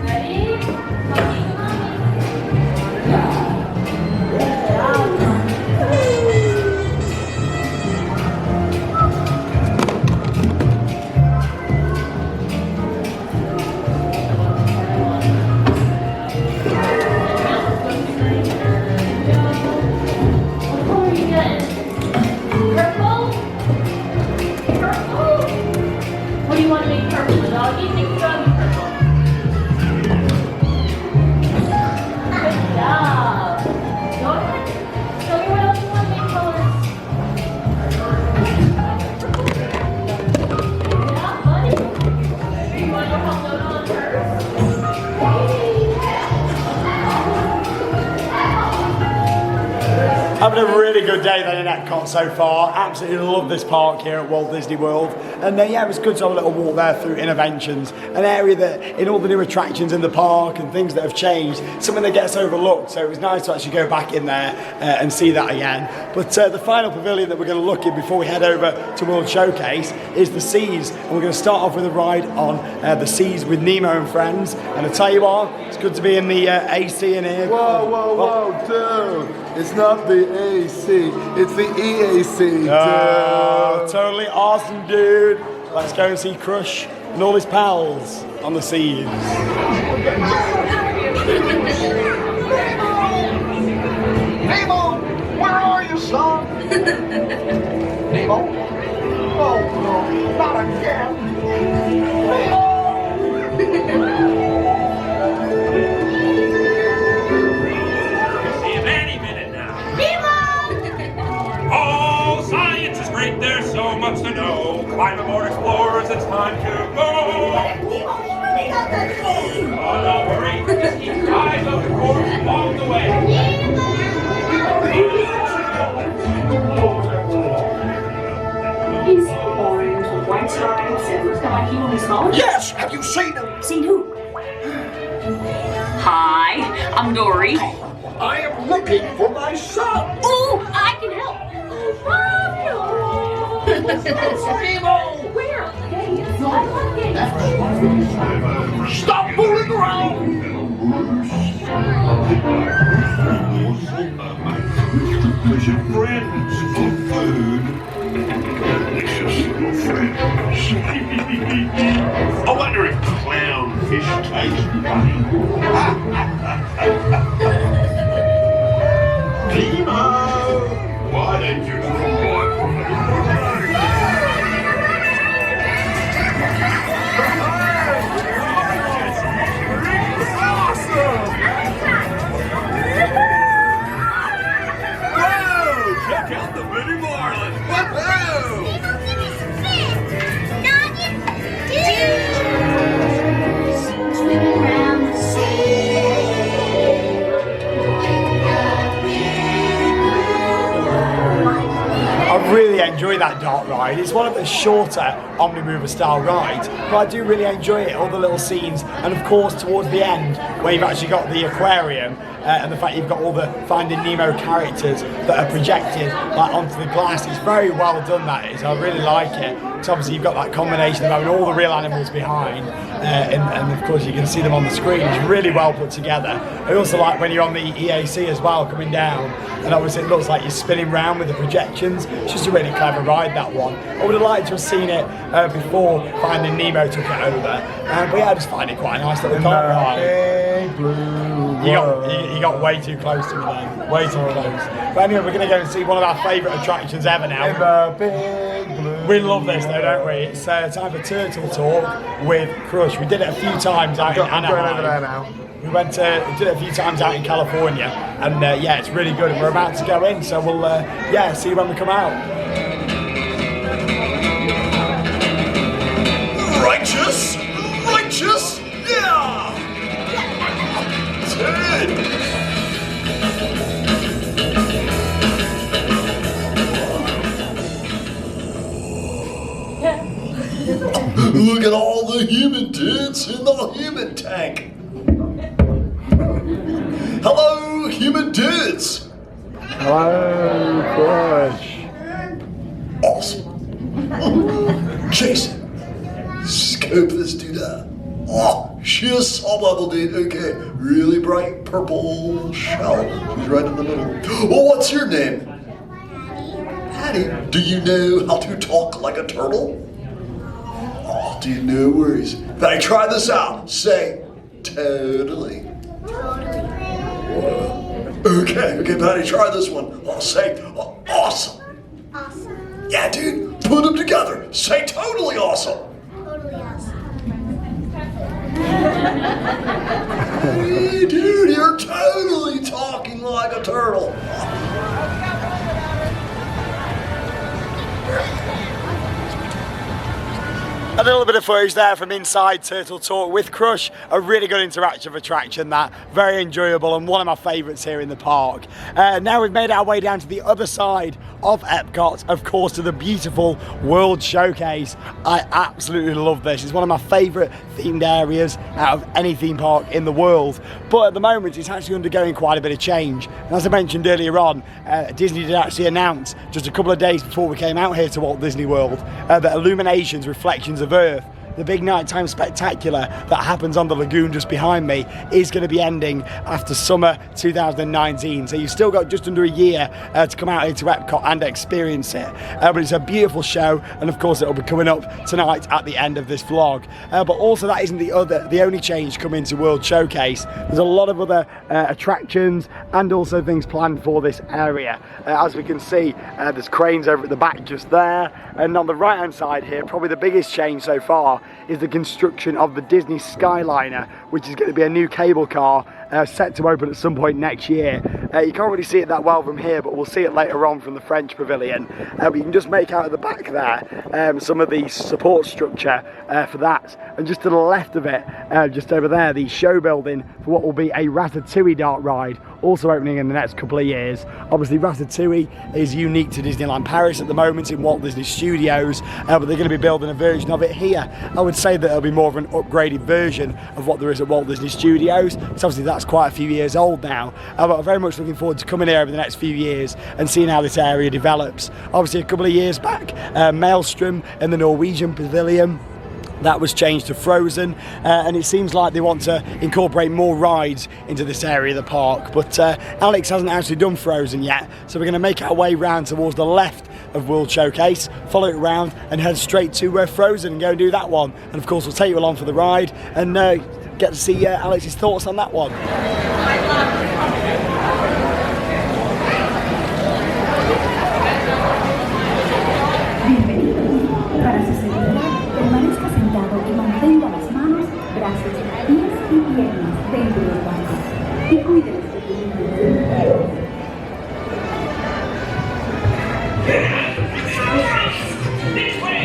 Ready? Having a really good day then in Epcot so far. Absolutely love this park here at Walt Disney World. And yeah, it was good to have a little walk there through Innoventions, an area that in all the new attractions in the park and things that have changed, something that gets overlooked. So it was nice to actually go back in there and see that again. But the final pavilion that we're going to look in before we head over to World Showcase is the Seas. And we're going to start off with a ride on the Seas with Nemo and friends. And I tell you what, it's good to be in the AC in here. Whoa, dude. It's not the AC, it's the EAC, dude. Oh, totally awesome, dude. Let's go and see Crush and all his pals on the Seas. Nemo, where are you, son? Nemo? Oh, no, not again. Nemo! See him any minute now. Oh, science is great, there's so much to know. Climb aboard, explorers, it's time to go. Oh, don't worry, just keep your eyes on the course along the way. Is he orange with white stripes and looks kind of like human small? Yes, have you seen him? Seen who? Hi, I'm Dory. I am looking for my son. Ooh, I can help. Nemo! Where? I love games. Stop fooling around! Delicious friends for food. Delicious little friends. I wonder if clownfish taste funny. Nemo, why don't you come from the Check out the mini marlin. I really enjoy that dark ride. It's one of the shorter Omnimover style rides, but I do really enjoy it, all the little scenes, and of course towards the end where you've actually got the aquarium and the fact you've got all the Finding Nemo characters that are projected like onto the glass. It's very well done, that is. I really like it. So obviously you've got that combination of having all the real animals behind and of course you can see them on the screen. It's really well put together. I also like when you're on the EAC as well coming down, and obviously it looks like you're spinning round with the projections. It's just a really clever ride, that one. I would have liked to have seen it before Finding Nemo took it over, but yeah, I just find it quite a nice little dark ride. Big blue You got way too close to me then, way too close. But anyway, we're going to go and see one of our favourite attractions ever now. Big blue. We love this though, don't we? It's time for Turtle Talk with Crush. We did it a few times out in Anaheim. I'm going over there now. We did it a few times out in California, and yeah, it's really good. And we're about to go in, so we'll see you when we come out. Righteous, yeah. Look at all the human tits in the human tank. Hello, human tits. Hello, Crush. Awesome. Jason, scope this dude up. Oh, she's saw level, dude. Okay, really bright purple shell. She's right in the middle. Oh, what's your name? Patty. Do you know how to talk like a turtle? Oh, dude, no worries. Patty, try this out. Say, totally. Okay, Patty, try this one. I'll say, awesome. Awesome. Yeah, dude, put them together. Say totally awesome. Totally awesome. Hey, dude, you're totally talking like a turtle. A little bit of footage there from inside Turtle Talk with Crush, a really good interactive attraction that, very enjoyable and one of my favourites here in the park. Now we've made our way down to the other side of Epcot, of course, to the beautiful World Showcase. I absolutely love this. It's one of my favourite themed areas out of any theme park in the world. But at the moment it's actually undergoing quite a bit of change. And as I mentioned earlier on, Disney did actually announce just a couple of days before we came out here to Walt Disney World that Illuminations, Reflections of Earth, the big nighttime spectacular that happens on the lagoon just behind me, is going to be ending after summer 2019. So you've still got just under a year to come out here to Epcot and experience it. But it's a beautiful show, and of course it'll be coming up tonight at the end of this vlog. But also that isn't the only change coming to World Showcase. There's a lot of other attractions and also things planned for this area. As we can see, there's cranes over at the back just there, and on the right hand side here, probably the biggest change so far is the construction of the Disney Skyliner, which is going to be a new cable car set to open at some point next year. You can't really see it that well from here, but we'll see it later on from the French pavilion. But you can just make out at the back there some of the support structure for that. And just to the left of it, just over there, the show building for what will be a Ratatouille dark ride, also opening in the next couple of years. Obviously Ratatouille is unique to Disneyland Paris at the moment in Walt Disney Studios, but they're going to be building a version of it here. I would say that it'll be more of an upgraded version of what there is at Walt Disney Studios. So obviously that's quite a few years old now, but I'm very much looking forward to coming here over the next few years and seeing how this area develops. Obviously a couple of years back, Maelstrom in the Norwegian pavilion, that was changed to Frozen, and it seems like they want to incorporate more rides into this area of the park. But Alex hasn't actually done Frozen yet, so we're going to make our way round towards the left of World Showcase, follow it around and head straight to Frozen and go and do that one. And of course we'll take you along for the ride and get to see Alex's thoughts on that one. Para su seguridad, permanezca sentado y mantenga las manos, brazos, pies y piernas dentro del barco. Y cuide los equilibrios. This way!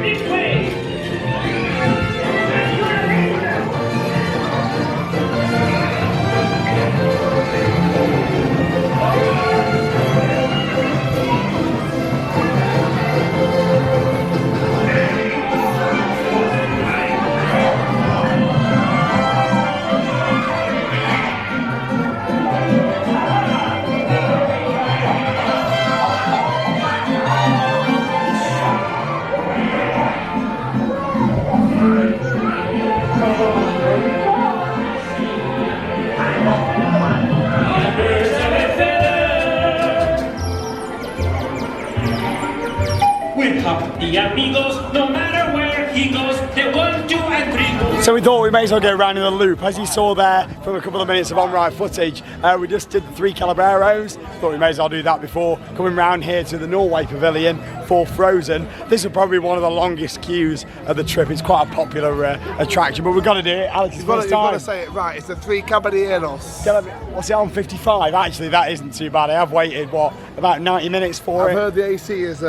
This way! Amigos, no matter where he goes, they 1, 2, and 3 go. So we thought we may as well go around in a loop. As you saw there from a couple of minutes of on-ride footage, we just did the 3 Calabreros. Thought we may as well do that before coming round here to the Norway Pavilion for Frozen. This is probably one of the longest queues of the trip. It's quite a popular attraction, but we've got to do it. Alex, it's first time. You've got to say it right. It's the 3 Caballeros. What's it on, 55? Actually, that isn't too bad. I have waited, what, about 90 minutes for it? I've heard the AC is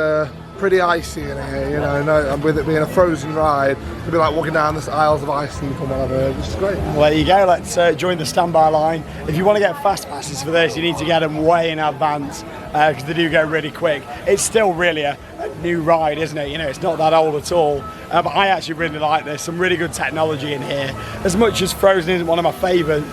pretty icy in here, you know, with it being a Frozen ride, it'd be like walking down the aisles of Iceland from what I've heard, which is great. Well, there you go, let's join the standby line. If you want to get fast passes for this, you need to get them way in advance, because they do go really quick. It's still really a new ride, isn't it? You know, it's not that old at all, but I actually really like this. Some really good technology in here. As much as Frozen isn't one of my favourite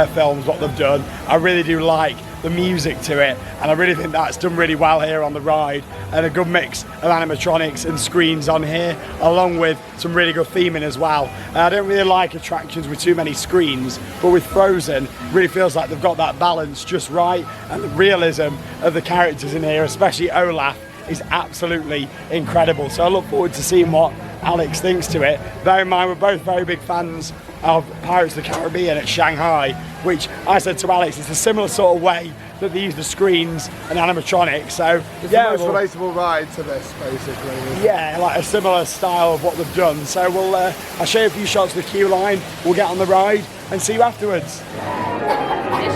films, what they've done, I really do like the music to it, and I really think that's done really well here on the ride, and a good mix of animatronics and screens on here, along with some really good theming as well. I don't really like attractions with too many screens, but with Frozen, it really feels like they've got that balance just right, and the realism of the characters in here, especially Olaf, is absolutely incredible. So I look forward to seeing what Alex thinks to it. Bear in mind, we're both very big fans of Pirates of the Caribbean at Shanghai, which I said to Alex, it's a similar sort of way that they use the screens and animatronics. So it's yeah, the most relatable ride to this, basically. Yeah, like a similar style of what they've done. So we'll I'll show you a few shots of the queue line, we'll get on the ride and see you afterwards.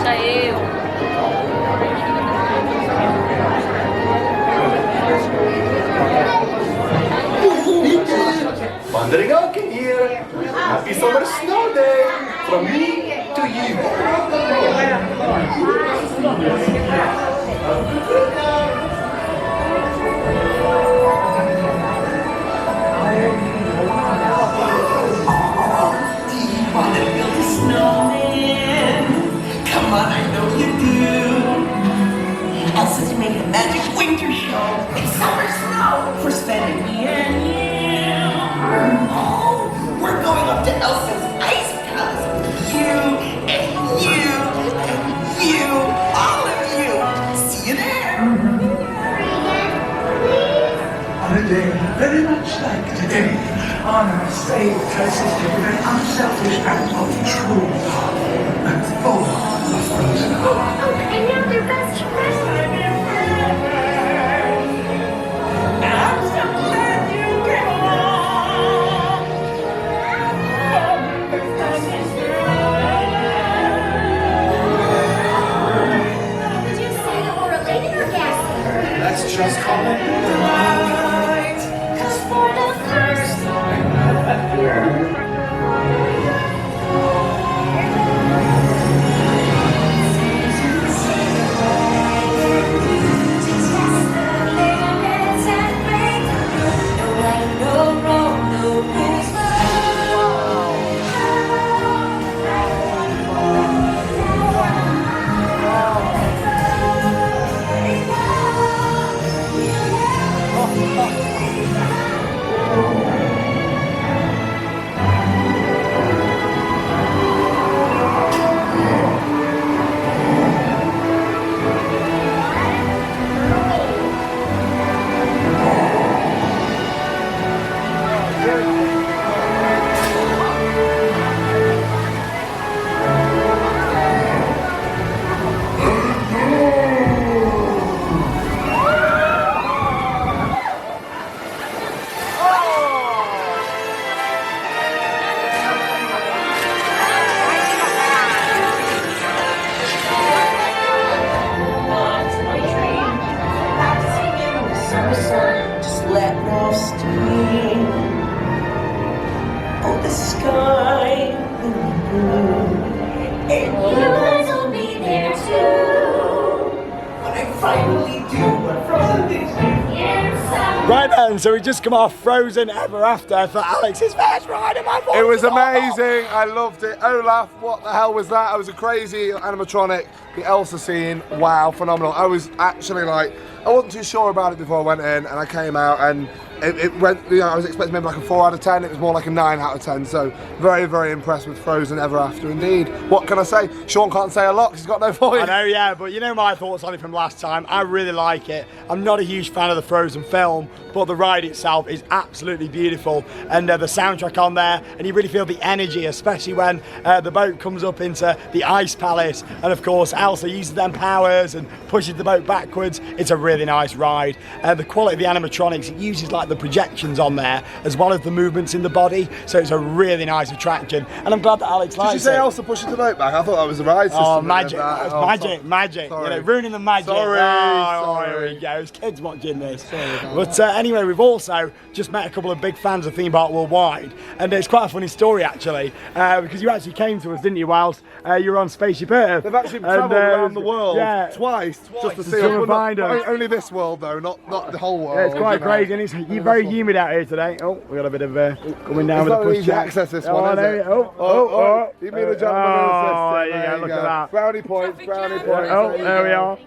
Saiu. Wandering Oaken here. Happy summer snow day from me to you. Come on, I know you do. Elsa's making a magic winter show in summer snow for spending me and you. Oh, we're going up to Elsa's ice palace with you and you and you, all of you. See you there. On a day very much like today, on our slave places to give an unselfish act of true love and full of frozen heart. Oh, and now they're best friends. I'm so glad you came along. Did you say that we're related or gassy? Let's just call it Right, 'cause for the first just letting off steam. Oh, the sky, the blue, and you guys will be there too. When I finally do what Frozen did. Right then, so we just come off Frozen Ever After for Alex's first ride of my voice. It was amazing. I loved it. Olaf, what the hell was that? It was a crazy animatronic. The Elsa scene, wow, phenomenal. I was actually like, I wasn't too sure about it before I went in, and I came out and it went, you know, I was expecting maybe like a 4 out of 10. It was more like a 9 out of 10. So very, very impressed with Frozen Ever After indeed. What can I say? Sean can't say a lot because he's got no voice. I know, yeah, but you know my thoughts on it from last time. I really like it. I'm not a huge fan of the Frozen film, but the ride itself is absolutely beautiful. And the soundtrack on there, and you really feel the energy, especially when the boat comes up into the Ice Palace. And of course, Elsa uses them powers and pushes the boat backwards. It's a really nice ride. The quality of the animatronics, it uses like the projections on there, as well as the movements in the body. So it's a really nice attraction. And I'm glad that Alex likes it. Did you say Elsa pushes the boat back? I thought that was the ride system. Oh, magic. Magic. You know, ruining the magic. Sorry. Here we go. There's kids watching this. But anyway, we've also just met a couple of big fans of Theme Park Worldwide. And it's quite a funny story, actually, because you actually came to us, didn't you, whilst you were on Spaceship Earth? They've actually travelled around the world twice just to see us. Find us. Only this world, though, not the whole world. Yeah, it's quite crazy, and it's very humid out here today. Oh, we got a bit of coming down with a push jack. Access this one, is it? You mean the gentleman there you go, look at that. Brownie points. Oh, there we are.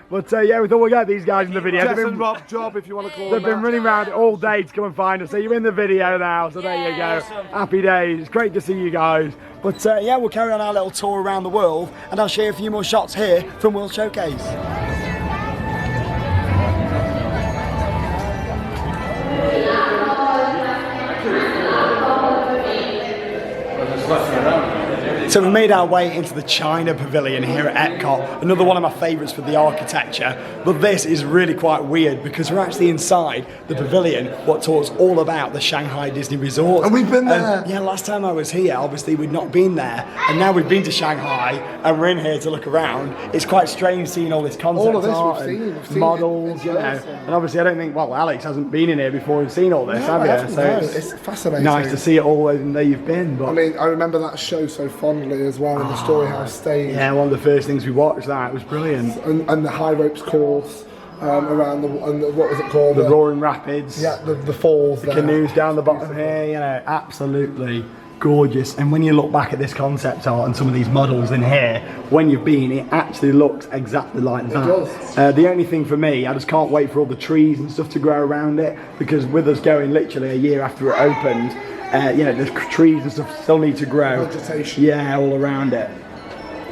But yeah, we thought we'd get these guys in the video. Jess and Rob Job, if you want to call them. They've been running around all day to come and find us. So you're in the video now. So there you go. Awesome. Happy days. It's great to see you guys. But yeah, we'll carry on our little tour around the world, and I'll show you a few more shots here from World Showcase. So we made our way into the China Pavilion here at Epcot, another one of my favourites for the architecture, but this is really quite weird because we're actually inside the pavilion, what talks all about the Shanghai Disney Resort. And we've been there. Yeah, last time I was here, obviously we'd not been there, and now we've been to Shanghai and we're in here to look around. It's quite strange seeing all this concept art and models, you know, and obviously I don't think, well, Alex hasn't been in here before and seen all this, have you? So it's fascinating. Nice to see it all and there you've been. But I mean, I remember that show so fondly as well in the Storyhouse stage. Yeah, one of the first things we watched, that was brilliant. And the high ropes course around what was it called? The Roaring Rapids. Yeah, the falls. The canoes down the bottom here, you know, absolutely gorgeous. And when you look back at this concept art and some of these models in here, when you've been, it actually looks exactly like that. It does. The only thing for me, I just can't wait for all the trees and stuff to grow around it, because with us going literally a year after it opened, you know, the trees and stuff still need to grow. Vegetation. Yeah, all around it.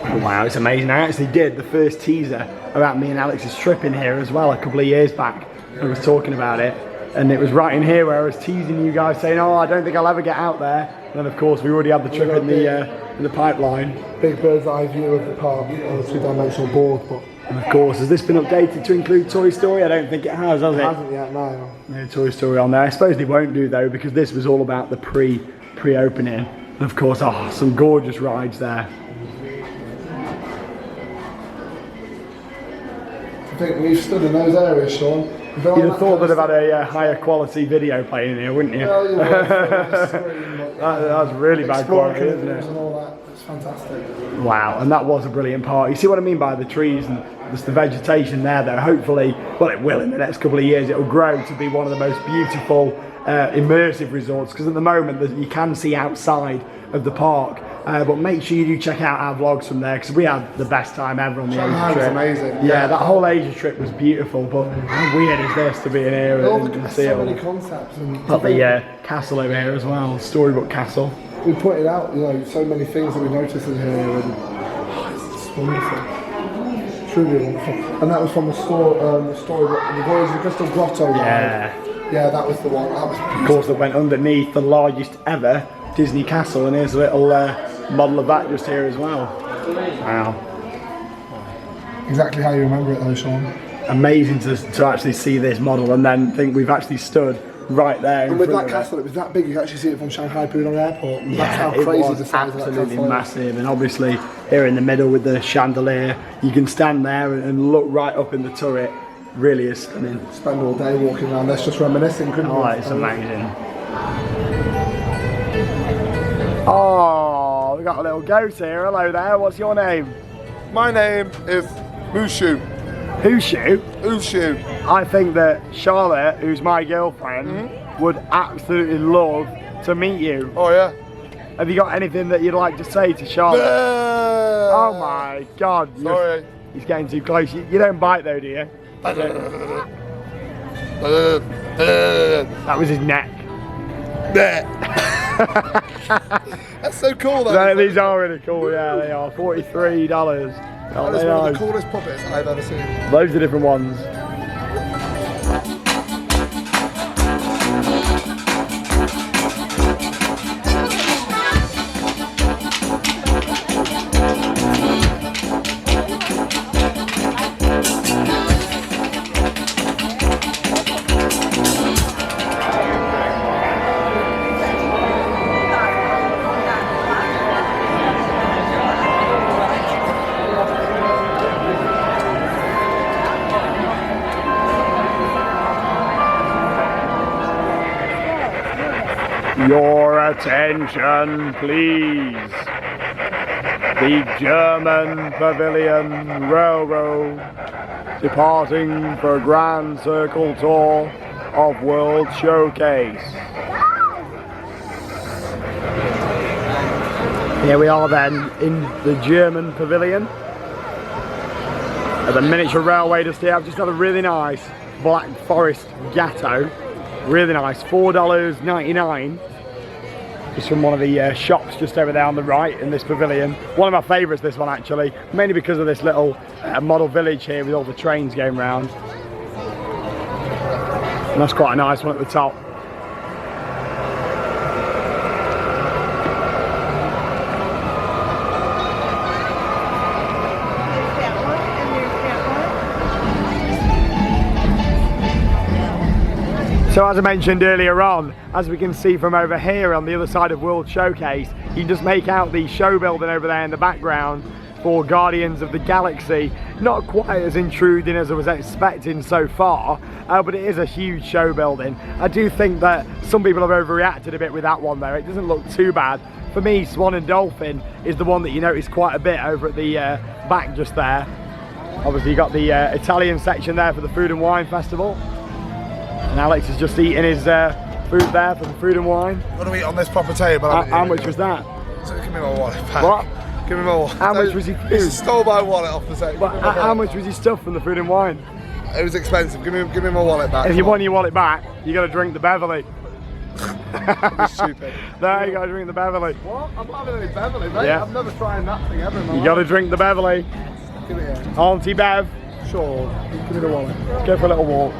Oh, wow, it's amazing. I actually did the first teaser about me and Alex's trip in here as well a couple of years back. I was talking about it, and it was right in here where I was teasing you guys, saying, "Oh, I don't think I'll ever get out there." And then, of course, we already had the trip in the pipeline. Big bird's eye view of the park on a two-dimensional board, but. And of course, has this been updated to include Toy Story? I don't think it has it? It hasn't yet, no. No Toy Story on there. I suppose they won't do though, because this was all about the pre-opening. And of course, some gorgeous rides there. I think we've stood in those areas, Sean. You'd have thought they'd have had a higher quality video playing in here, wouldn't you? Well, That's really bad quality, isn't it? And all that. It's fantastic. Wow, and that was a brilliant part. You see what I mean by the trees and just the vegetation there though. Hopefully, well, it will in the next couple of years, it'll grow to be one of the most beautiful immersive resorts, because at the moment you can see outside of the park. But make sure you do check out our vlogs from there, because we had the best time ever on the Asia trip. Amazing. Yeah, that whole Asia trip was beautiful, but how weird is this to be in here and see it all. So many concepts. Got the castle over here as well, Storybook Castle. We pointed out, you know, so many things that we noticed in here, and it's wonderful. Truly wonderful. And that was from the Storybook, the Voyage of the Crystal Grotto. Yeah. Yeah, that was the one. That was of course, that went underneath the largest ever Disney castle, and here's a little model of that just here as well. Wow. Exactly how you remember it though, Sean. Amazing to actually see this model and then think we've actually stood right there. And with that castle, it was that big, you can actually see it from Shanghai Pudong Airport. Yeah, that's how crazy the size of that absolutely castle is. massive. And obviously here in the middle with the chandelier, you can stand there and look right up in the turret. Really is stunning. Spend all day walking around, that's just reminiscing, couldn't we? Oh, it's amazing. Oh, we got a little ghost here. Hello there, what's your name? My name is Mushu. Hushu? Ushu. I think that Charlotte, who's my girlfriend, would absolutely love to meet you. Oh yeah? Have you got anything that you'd like to say to Charlotte? Oh my God. Sorry. He's getting too close. You don't bite though, do you? That was his neck. That's so cool though. No, these are really cool, yeah, they are. $43. That is one of the coolest puppets I've ever seen. Loads of different ones. Your attention, please. The German Pavilion Railroad departing for a Grand Circle tour of World Showcase. Here we are then in the German Pavilion at the miniature railway just here. I've just had a really nice Black Forest Gatto. Really nice, $4.99. Just from one of the shops just over there on the right in this pavilion. One of my favourites, this one actually, mainly because of this little model village here with all the trains going round. And that's quite a nice one at the top. So as I mentioned earlier on, as we can see from over here on the other side of World Showcase, you can just make out the show building over there in the background for Guardians of the Galaxy. Not quite as intruding as I was expecting so far, but it is a huge show building. I do think that some people have overreacted a bit with that one though. It doesn't look too bad. For me, Swan and Dolphin is the one that you notice quite a bit over at the back just there. Obviously you got the Italian section there for the Food and Wine Festival. And Alex is just eating his food there for the food and wine. What do we eat on this proper table? How much was that? So give me my wallet back. What? Give me my wallet. How much was he food? He stole my wallet off the table. But how much was his stuff from the food and wine? It was expensive. Give me my wallet back. If you want your wallet back, you got to drink the Beverly. Stupid. There you got to drink the Beverly. What? I'm not having any Beverly, mate. Yeah. I've never tried that thing ever in my life. You got to drink the Beverly. Give it here. Auntie Bev. Sure. Give me the wallet. Go for a little walk.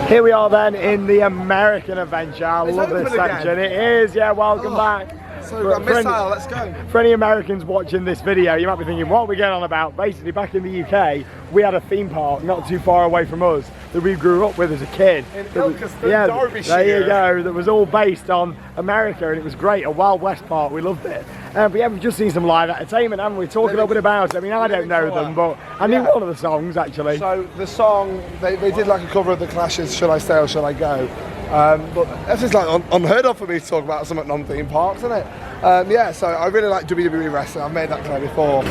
Here we are then in the American adventure. I love this section. It is, yeah, welcome back. So we've got Missile, let's go. For any Americans watching this video, you might be thinking, what are we getting on about? Basically, back in the UK, we had a theme park not too far away from us that we grew up with as a kid. In Ilkeston, yeah, Derbyshire. there you go. That was all based on America, and it was great. A Wild West park, we loved it. But yeah, we've just seen some live entertainment, haven't we? Talk a little bit about it. I mean, I don't know them, but I knew one of the songs actually. So the song, they did like a cover of the Clash's "Shall I Stay or Shall I Go?" But that's just like unheard of for me to talk about some at non-theme parks, isn't it? Yeah, so I really like WWE wrestling. I've made that clear before.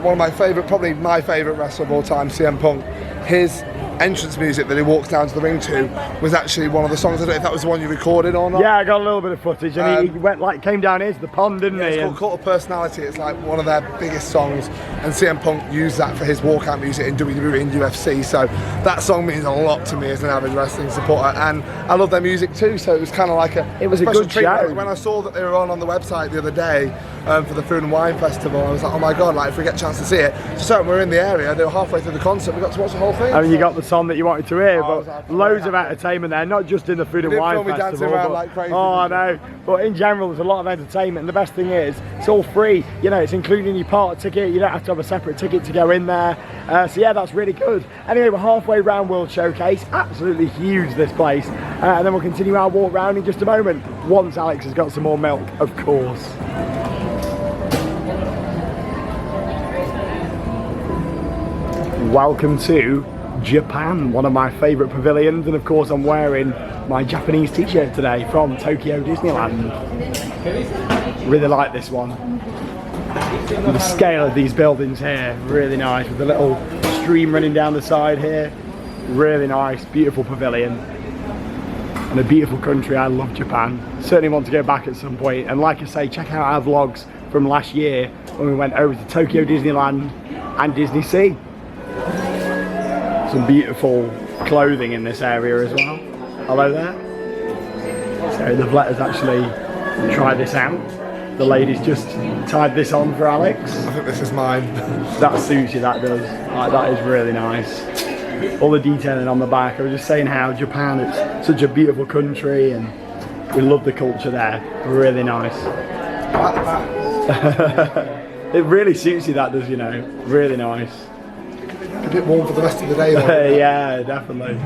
One of my favourite, probably my favourite wrestler of all time, CM Punk. His entrance music that he walks down to the ring to was actually one of the songs. I don't know if that was the one you recorded or not. Yeah, I got a little bit of footage, and he went like came down here to the pond, didn't he? It's called Cult of Personality. It's like one of their biggest songs, and CM Punk used that for his walkout music in WWE and UFC. So that song means a lot to me as an avid wrestling supporter, and I love their music too. So it was kind of like a good show. When I saw that they were on the website the other day for the Food and Wine Festival, I was like, oh my god! Like if we get a chance to see it, so we're in the area. They were halfway through the concert. We got to watch the whole thing. I mean, you got the song that you wanted to hear, but loads of entertainment there, not just in the Food and Wine Festival. But, like crazy, oh, I know. But in general, there's a lot of entertainment, and the best thing is, it's all free. You know, it's including your park ticket. You don't have to have a separate ticket to go in there. So yeah, that's really good. Anyway, we're halfway around World Showcase. Absolutely huge, this place. And then we'll continue our walk round in just a moment, once Alex has got some more milk, of course. Welcome to Japan, one of my favourite pavilions, and of course I'm wearing my Japanese t-shirt today from Tokyo Disneyland. Really like this one. And the scale of these buildings here, really nice, with a little stream running down the side here. Really nice, beautiful pavilion. And a beautiful country. I love Japan. Certainly want to go back at some point. And like I say, check out our vlogs from last year when we went over to Tokyo Disneyland and Disney Sea. Some beautiful clothing in this area as well. Hello there. So they've let us actually try this out. The lady's just tied this on for Alex. I think this is mine. That suits you, that does. Like, that is really nice. All the detailing on the back. I was just saying how Japan is such a beautiful country, and we love the culture there. Really nice. It really suits you, that does, you know. Really nice. A bit warm for the rest of the day though. Yeah, definitely.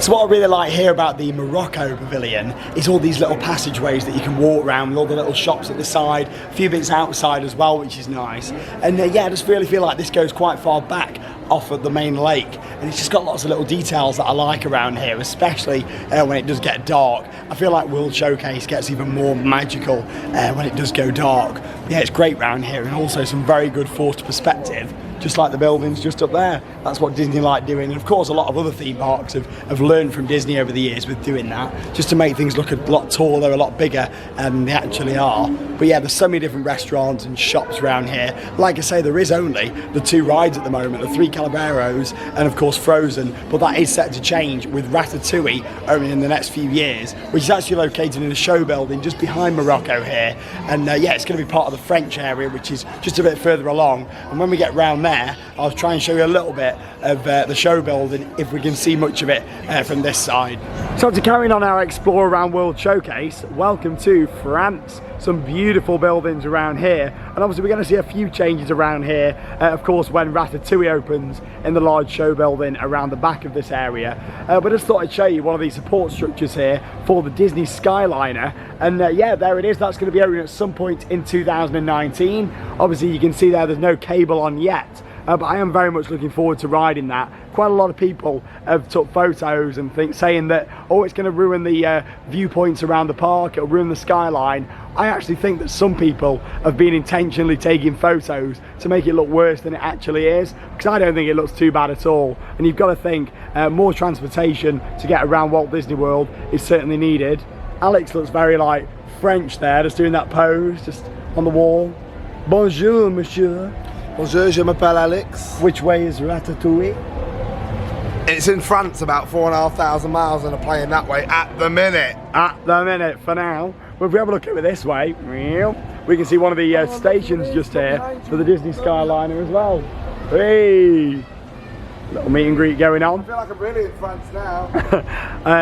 So what I really like here about the Morocco pavilion is all these little passageways that you can walk around with all the little shops at the side, a few bits outside as well, which is nice. And yeah, I just really feel like this goes quite far back off at the main lake, and it's just got lots of little details that I like around here, especially when it does get dark. I feel like World Showcase gets even more magical when it does go dark. Yeah, it's great around here, and also some very good forced perspective, just like the buildings just up there. That's what Disney like doing, and of course a lot of other theme parks have learned from Disney over the years with doing that, just to make things look a lot taller, a lot bigger than they actually are. But yeah, there's so many different restaurants and shops around here. Like I say, there is only the 2 rides at the moment, the 3 Calaberos and of course Frozen, but that is set to change with Ratatouille only in the next few years, which is actually located in a show building just behind Morocco here. And yeah, it's going to be part of the French area, which is just a bit further along. And when we get round there, I'll try and show you a little bit of the show building, if we can see much of it from this side. So to carry on our explore around World Showcase, welcome to France. Some beautiful buildings around here, and obviously we're going to see a few changes around here, of course when Ratatouille opens in the large show building around the back of this area. But I just thought I'd show you one of these support structures here for the Disney Skyliner, and yeah, there it is. That's going to be opening at some point in 2019. Obviously you can see there's no cable on yet, but I am very much looking forward to riding that. Quite a lot of people have took photos and saying that, oh, it's going to ruin the viewpoints around the park, it'll ruin the skyline. I actually think that some people have been intentionally taking photos to make it look worse than it actually is, because I don't think it looks too bad at all. And you've got to think more transportation to get around Walt Disney World is certainly needed. Alex looks very like French there, just doing that pose, just on the wall. Bonjour, monsieur. Bonjour, je m'appelle Alex. Which way is Ratatouille? It's in France, about 4,500 miles, and I'm playing that way at the minute. At the minute, for now. But if we have a look at it this way, we can see one of the stations just here for the Disney Skyliner as well. Hey! Little meet and greet going on. I feel like I'm really in France now.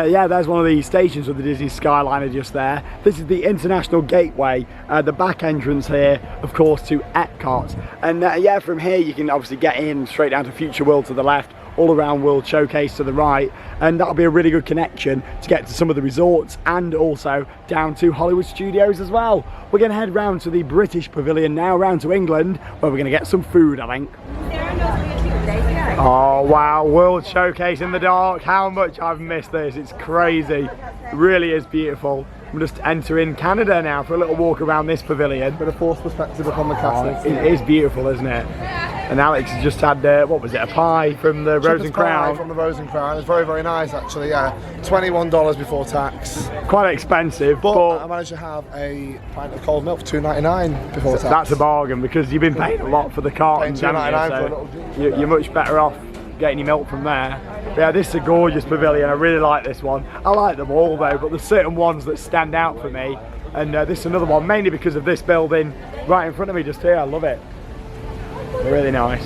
Yeah, there's one of the stations of the Disney Skyliner just there. This is the International Gateway, the back entrance here, of course, to Epcot. And yeah, from here you can obviously get in straight down to Future World to the left, all around World Showcase to the right, and that'll be a really good connection to get to some of the resorts and also down to Hollywood Studios as well. We're going to head round to the British Pavilion now, round to England, where we're going to get some food, I think. Oh wow, World Showcase in the dark. How much I've missed this. It's crazy. It really is beautiful. I'm just entering Canada now for a little walk around this pavilion. Bit of forced perspective upon the castle. It is beautiful, isn't it? And Alex has just had, what was it, a pie from the Rose and Crown? From the Rose and Crown. It's very, very nice actually, yeah. $21 before tax. Quite expensive, but I managed to have a pint of cold milk for $2.99 before tax. That's a bargain, because you've been paying a lot for the cartons, haven't you? So you're much better off getting your milk from there. But yeah, this is a gorgeous pavilion. I really like this one. I like them all though, but there's certain ones that stand out for me. And this is another one, mainly because of this building right in front of me just here. I love it. Really nice.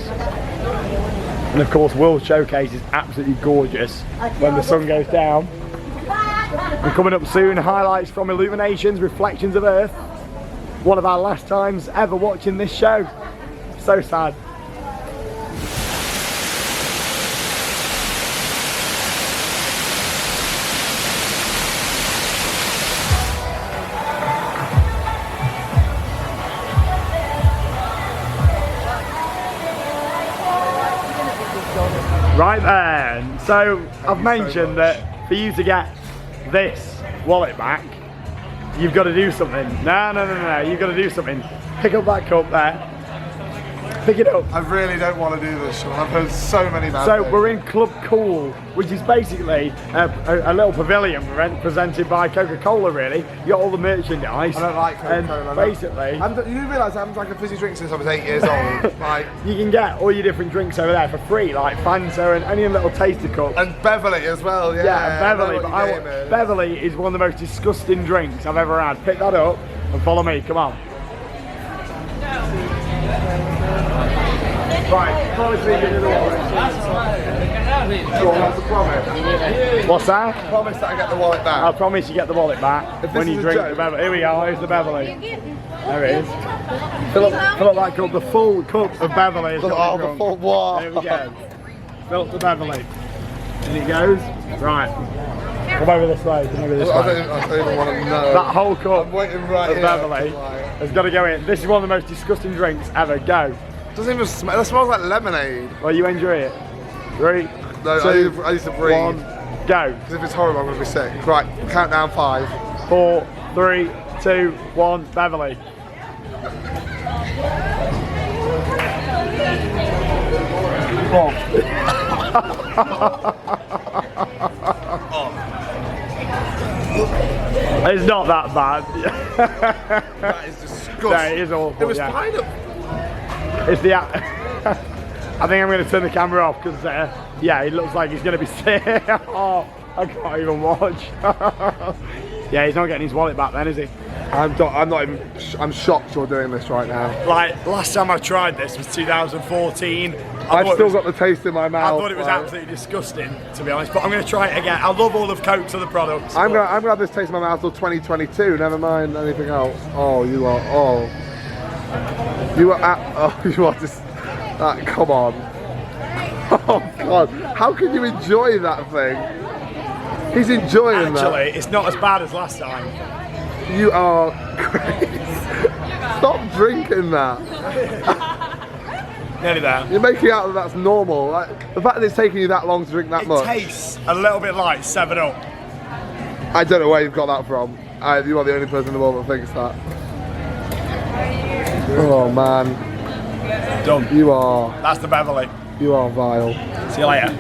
And of course World Showcase is absolutely gorgeous when the sun goes down. And coming up soon, highlights from Illuminations, Reflections of Earth. One of our last times ever watching this show. So sad. Right then, so I've mentioned that for you to get this wallet back, you've got to do something. No, you've got to do something. Pick up that cup there. Pick it up. I really don't want to do this, Sean. I've heard so many bad things. We're in Club Cool, which is basically a little pavilion presented by Coca-Cola, really. You got all the merchandise. I don't like Coca-Cola. And basically... you realise I haven't drank a fizzy drink since I was 8 years old. Like, you can get all your different drinks over there for free, like Fanta and any little taster cup. And Beverly as well, yeah. Yeah, Beverly. Beverly is one of the most disgusting drinks I've ever had. Pick that up and follow me, come on. Right, promise me you're going to do it. That's a promise. What's that? Promise that I get the wallet back. I'll promise you get the wallet back when you drink the Beverly. Here we are, here's the Beverly. There it is. Fill up that cup, the full cup of Beverly. The full what? There we go. Fill up the Beverly. And it goes. Right. Come over this way, come over this way. I don't even want to know. That whole cup I'm waiting right of Beverly has got to go in. This is one of the most disgusting drinks ever. Go. Doesn't even smell. It smells like lemonade. Well, you enjoy it. 3, No, 2, I used to breathe. 1, go. Because if it's horrible, I'm gonna be sick. Right, countdown 5. 4, 3, 2, 1, Beverly. It's not that bad. That is disgusting. No, it is awful. It was yeah. kind of. It's the. I think I'm going to turn the camera off because, yeah, it looks like he's going to be sick. Oh, I can't even watch. Yeah, he's not getting his wallet back then, is he? I'm not even. I'm shocked you're doing this right now. Like, last time I tried this was 2014. I've still got the taste in my mouth. I thought it was absolutely disgusting, to be honest, but I'm going to try it again. I love all of Coke's other products. I'm gonna have this taste in my mouth till 2022. Never mind anything else. Oh, you are. Oh, you are. Oh, you are just. Come on. Oh God! How can you enjoy that thing? He's enjoying that. Actually, it's not as bad as last time. You are crazy. Stop drinking that. Nearly there. You're making out that that's normal. Like, the fact that it's taking you that long to drink that much. It tastes a little bit like 7-Up. I don't know where you've got that from. You are the only person in the world that thinks that. Oh man. Done. You are. That's the Beverly. You are vile. See you later.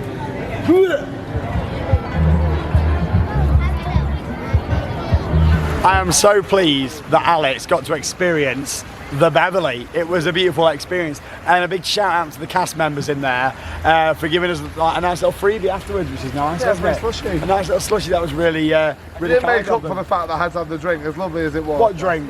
I am so pleased that Alex got to experience the Beverly. It was a beautiful experience, and a big shout out to the cast members in there for giving us a nice little freebie afterwards, which is nice. Yeah, Wasn't it? slushy. A nice little slushy. That was really, really. Didn't kind make up of them. for the fact that I had to have the drink, as lovely as it was. What drink?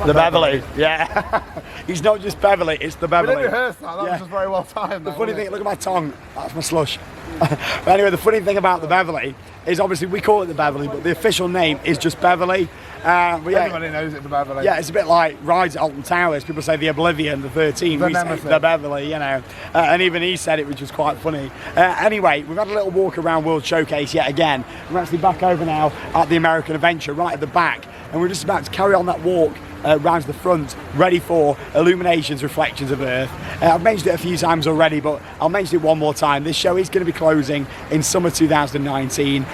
The Beverly, yeah. He's not just Beverly, it's the Beverly. We didn't rehearse that, was just very well timed. The funny thing, look at my tongue, that's my slush. But anyway, the funny thing about the Beverly is obviously we call it the Beverly, but the official name is just Beverly. Everybody knows it, the Beverly. Yeah, it's a bit like rides at Alton Towers. People say the Oblivion, the 13, The we say Nemesis. the Beverly, you know. And even he said it, which was quite funny. Anyway, we've had a little walk around World Showcase yet again. We're actually back over now at the American Adventure, right at the back. And we're just about to carry on that walk round to the front, ready for Illuminations, Reflections of Earth. I've mentioned it a few times already, but I'll mention it one more time. This show is going to be closing in summer 2019.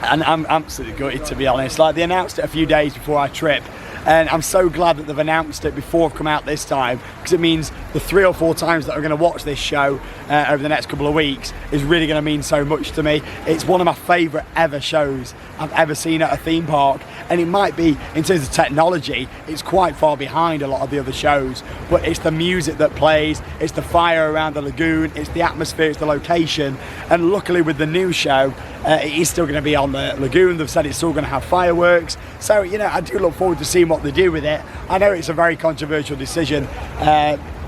And I'm absolutely gutted, to be honest. Like, they announced it a few days before our trip, and I'm so glad that they've announced it before I've come out this time, because it means the 3 or 4 times that I'm going to watch this show over the next couple of weeks is really going to mean so much to me. It's one of my favourite ever shows I've ever seen at a theme park, and it might be, in terms of technology, it's quite far behind a lot of the other shows, but it's the music that plays, it's the fire around the lagoon, it's the atmosphere, it's the location, and luckily with the new show, it is still going to be on the lagoon. They've said it's still going to have fireworks, so you know, I do look forward to seeing what they do with it. I know it's a very controversial decision,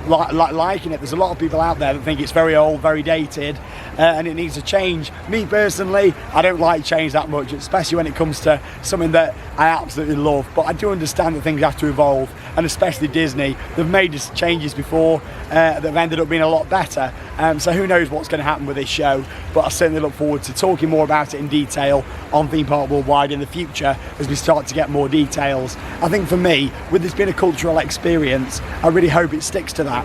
liking it. There's a lot of people out there that think it's very old, very dated, and it needs to change. Me personally, I don't like change that much, especially when it comes to something that I absolutely love, but I do understand that things have to evolve, and especially Disney. They've made changes before that have ended up being a lot better, so who knows what's going to happen with this show, but I certainly look forward to talking more about it in detail on Theme Park Worldwide in the future as we start to get more details. I think for me, with this being a cultural experience, I really hope it sticks to that.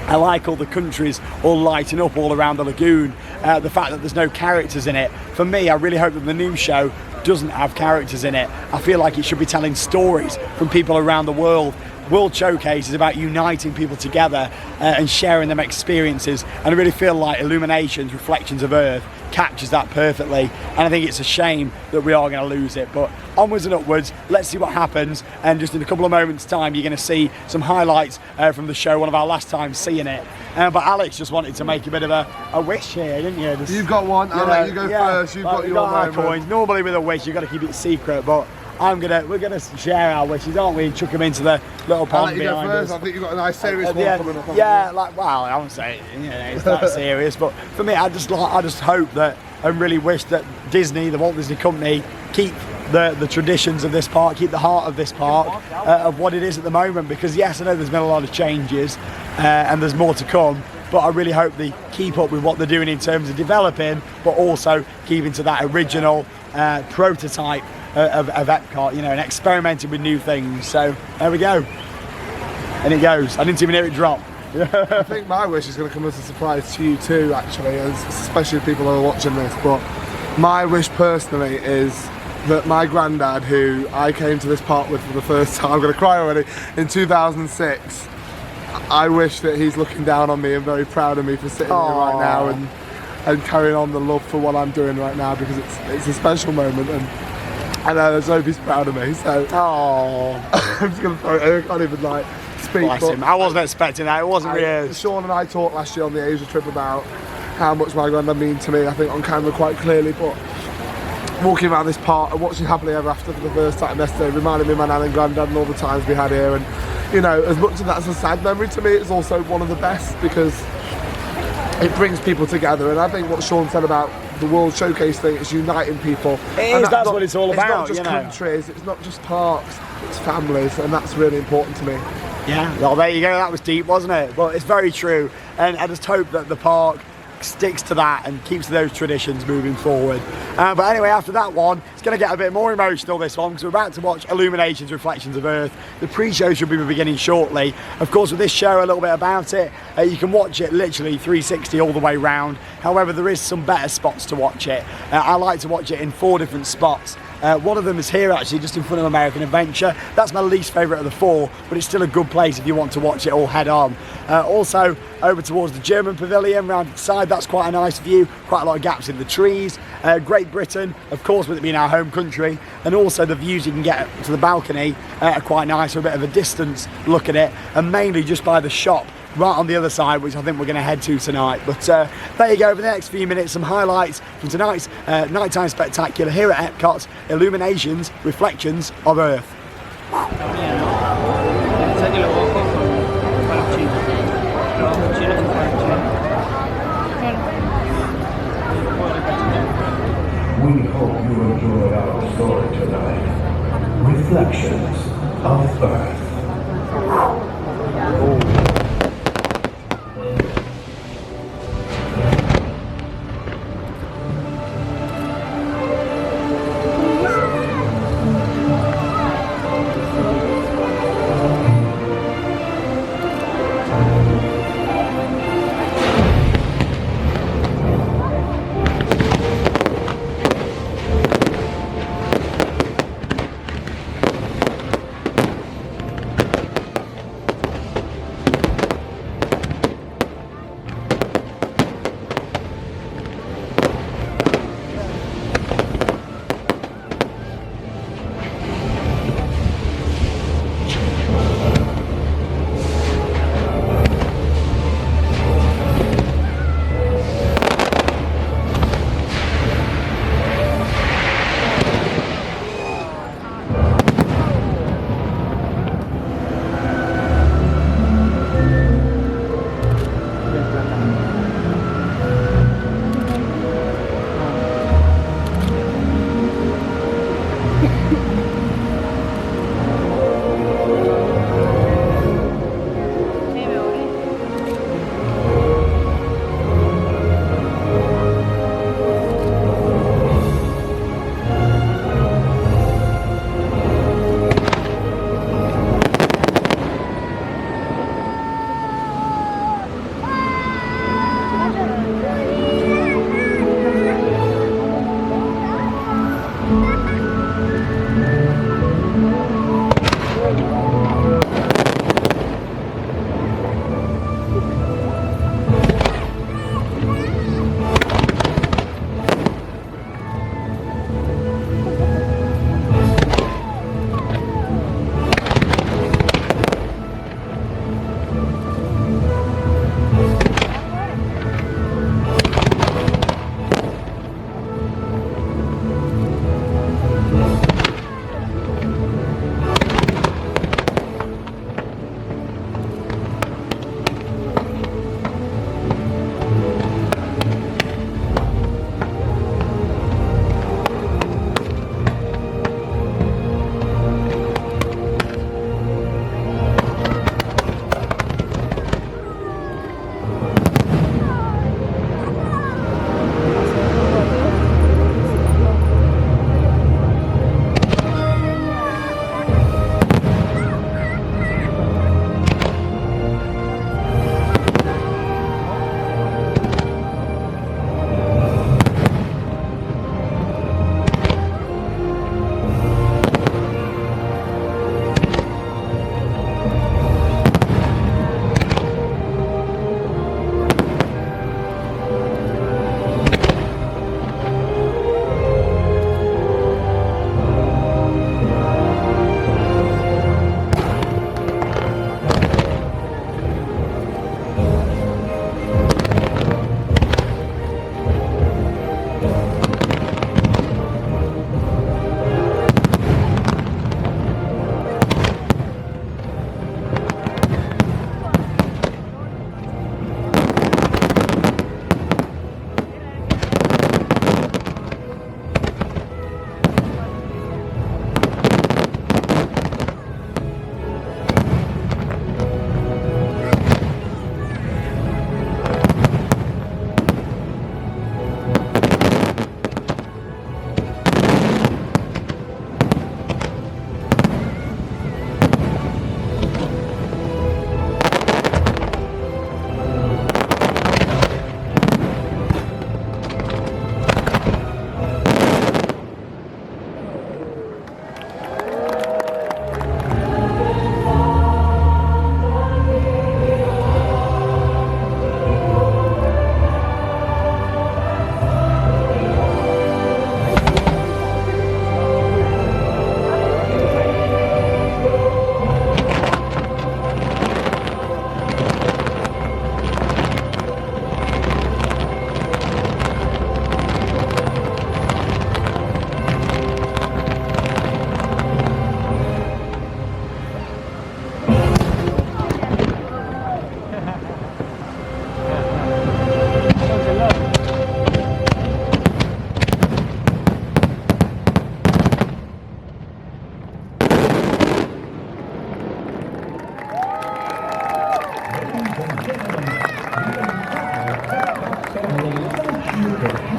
I like all the countries all lighting up all around the lagoon, the fact that there's no characters in it. For me, I really hope that the new show doesn't have characters in it. I feel like it should be telling stories from people around the world. World Showcase is about uniting people together and sharing them experiences, and I really feel like Illuminations, Reflections of Earth captures that perfectly, and I think it's a shame that we are going to lose it, but onwards and upwards, let's see what happens, and just in a couple of moments time you're going to see some highlights from the show, one of our last times seeing it. But Alex just wanted to make a bit of a wish here, didn't you? You've got one, I'll let you go first, you've got your moment. Coins. Normally with a wish you've got to keep it secret, but we're gonna share our wishes, aren't we? Chuck them into the little pond I'll let you go behind first. us. I think you've got a nice serious one coming up. Yeah, like, well, I won't say it's that serious, but for me, I just hope that and really wish that Disney, the Walt Disney Company, keep the traditions of this park, keep the heart of this park, of what it is at the moment. Because yes, I know there's been a lot of changes, and there's more to come. But I really hope they keep up with what they're doing in terms of developing, but also keeping to that original prototype of Epcot, you know, and experimenting with new things. So there we go. and it goes. I didn't even hear it drop. I think my wish is going to come as a surprise to you too, actually, especially people who are watching this. But my wish personally is that my granddad, who I came to this park with for the first time, I'm going to cry already, in 2006, I wish that he's looking down on me and very proud of me for sitting here right now and carrying on the love for what I'm doing right now, because it's a special moment, and I hope he's proud of me. So I'm just going to I can't even like speak. Bless him. I wasn't expecting that. It wasn't really. Sean and I talked last year on the Asia trip about how much my granddad means to me, I think on camera quite clearly, but walking around this park and watching Happily Ever After for the first time yesterday reminded me of my nan and granddad and all the times we had here, and you know, as much as that's a sad memory to me, it's also one of the best because it brings people together. And I think what Sean said about the World Showcase thing is uniting people. It is, that's what it's all about. It's not just countries, it's not just parks, it's families, and that's really important to me. Yeah, well, there you go. That was deep, wasn't it? But it's very true, and I just hope that the park sticks to that and keeps those traditions moving forward. But anyway, after that one, it's going to get a bit more emotional, this one, because we're about to watch Illuminations, Reflections of Earth. The pre-show should be beginning shortly. Of course, with this show, a little bit about it, you can watch it literally 360 all the way round. However, there is some better spots to watch it. I like to watch it in 4 different spots. One of them is here, actually, just in front of American Adventure. That's my least favourite of the 4, but it's still a good place if you want to watch it all head on. Also, over towards the German pavilion, round the side, that's quite a nice view. Quite a lot of gaps in the trees. Great Britain, of course, with it being our home country, and also the views you can get to the balcony are quite nice, for a bit of a distance look at it, and mainly just by the shop right on the other side, which I think we're going to head to tonight. But there you go, over the next few minutes, some highlights from tonight's nighttime spectacular here at Epcot, Illuminations, Reflections of Earth. We hope you enjoyed our story tonight. Reflections of Earth.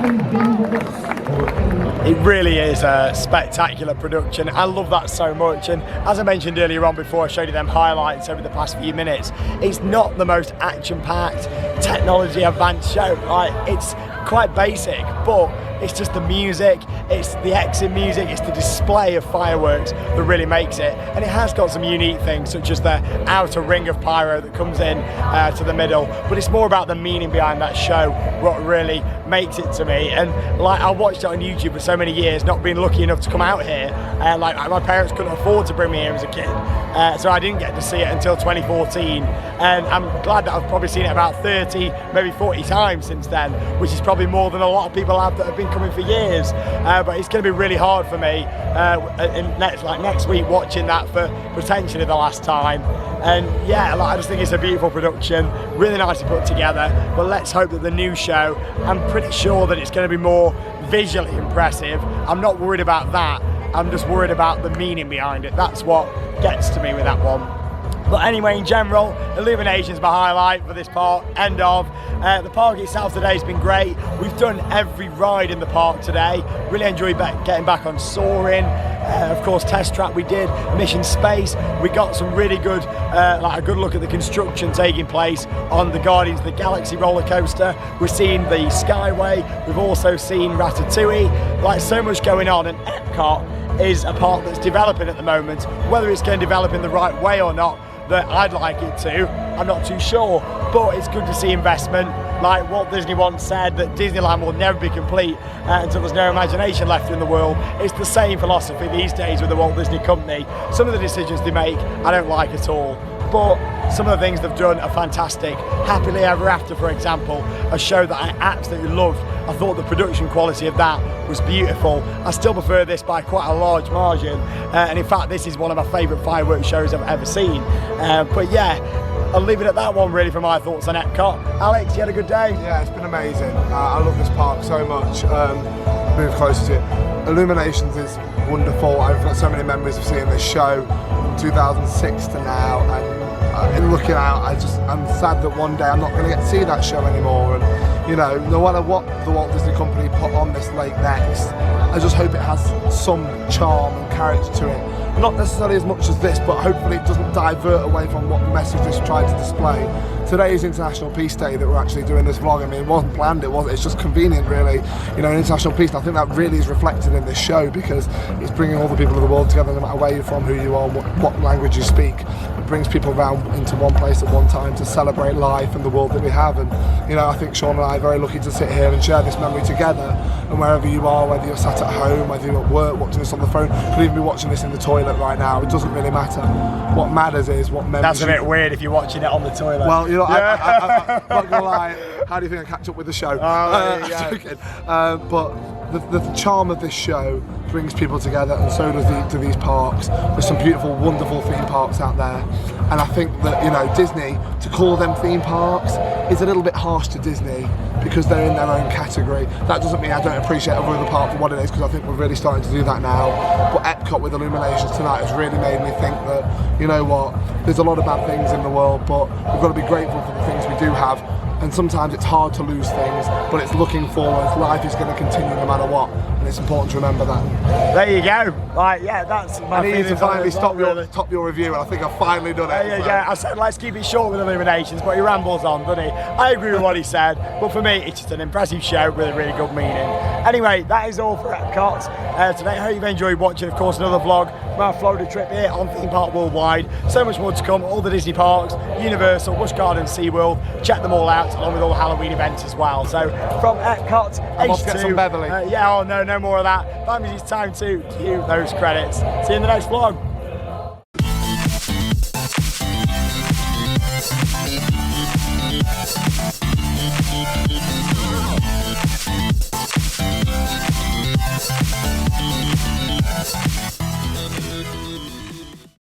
Having been with us. It really is a spectacular production. I love that so much, and as I mentioned earlier on before I showed you them highlights over the past few minutes, it's not the most action-packed, technology advanced show. Like, it's quite basic, but it's just the music, it's the exit music, it's the display of fireworks that really makes it. And it has got some unique things, such as the outer ring of pyro that comes in to the middle, but it's more about the meaning behind that show, what really makes it to me. And like, I watched it on YouTube for so many years, not being lucky enough to come out here. Like, my parents couldn't afford to bring me here as a kid, so I didn't get to see it until 2014. And I'm glad that I've probably seen it about 30, maybe 40 times since then, which is probably more than a lot of people have that have been coming for years. But it's going to be really hard for me next week watching that for potentially the last time. And yeah, I just think it's a beautiful production, really nicely put together. But let's hope that the new show, I'm pretty sure that it's going to be more visually impressive. I'm not worried about that. I'm just worried about the meaning behind it. That's what gets to me with that one. But anyway, in general, Illuminations my highlight for this park. End of. The park itself today has been great. We've done every ride in the park today. Really enjoyed getting back on Soaring. Of course, Test Track we did, Mission Space. We got some really good, like a good look at the construction taking place on the Guardians of the Galaxy roller coaster. We've seen the Skyway. We've also seen Ratatouille. Like, so much going on, and Epcot is a park that's developing at the moment. Whether it's going to develop in the right way or not, that I'd like it to, I'm not too sure, but it's good to see investment. Like Walt Disney once said, that Disneyland will never be complete until there's no imagination left in the world. It's the same philosophy these days with the Walt Disney Company. Some of the decisions they make I don't like at all, but some of the things they've done are fantastic. Happily Ever After, for example, a show that I absolutely loved. I thought the production quality of that was beautiful. I still prefer this by quite a large margin, and in fact this is one of my favourite fireworks shows I've ever seen. But yeah, I'll leave it at that one really for my thoughts on Epcot. Alex, you had a good day? Yeah, it's been amazing. I love this park so much. Move closer to it. Illuminations is wonderful. I've got so many memories of seeing this show from 2006 to now, and in looking out, I'm sad that one day I'm not going to get to see that show anymore. And you know, no matter what the Walt Disney Company put on this lake next, I just hope it has some charm and character to it. Not necessarily as much as this, but hopefully it doesn't divert away from what message it's trying to display. Today is International Peace Day that we're actually doing this vlog. I mean, it wasn't planned, it's just convenient really. You know, International Peace, and I think that really is reflected in this show, because it's bringing all the people of the world together, no matter where you're from, who you are, what language you speak. It brings people around into one place at one time to celebrate life and the world that we have. And you know, I think Sean and I are very lucky to sit here and share this memory together. And wherever you are, whether you're sat at home, whether you're at work, watching this on the phone, could even be watching this in the toilet right now, it doesn't really matter. What matters is what memories. That's a bit weird if you're watching it on the toilet. Well, you know, I'm not gonna lie, how do you think I catch up with the show? But the charm of this show brings people together, and so do these parks. There's some beautiful, wonderful theme parks out there, and I think that, you know, Disney, to call them theme parks is a little bit harsh to Disney, because they're in their own category. That doesn't mean I don't appreciate every other park for what it is, because I think we're really starting to do that now. But Epcot with Illuminations tonight has really made me think that, you know what, there's a lot of bad things in the world, but we've got to be grateful for the things we do have. And sometimes it's hard to lose things, but it's looking forward. Life is going to continue no matter what, and it's important to remember that. There you go. Like, yeah, that's my I needed to finally stop really. your review, and I think I've finally done it. There you go. I said let's keep it short with Illuminations, but he rambles on, doesn't he? I agree with what he said, but for me, it's just an impressive show with a really good meaning. Anyway, that is all for Epcot today. I hope you've enjoyed watching, of course, another vlog from our Florida trip here on Theme Park Worldwide. So much more to come. All the Disney parks, Universal, Busch Gardens, SeaWorld. Check them all out, along with all the Halloween events as well. So from Epcot, I'm off to get some Beverly. Yeah, oh no more of that. That means it's time to cue those credits. See you in the next vlog.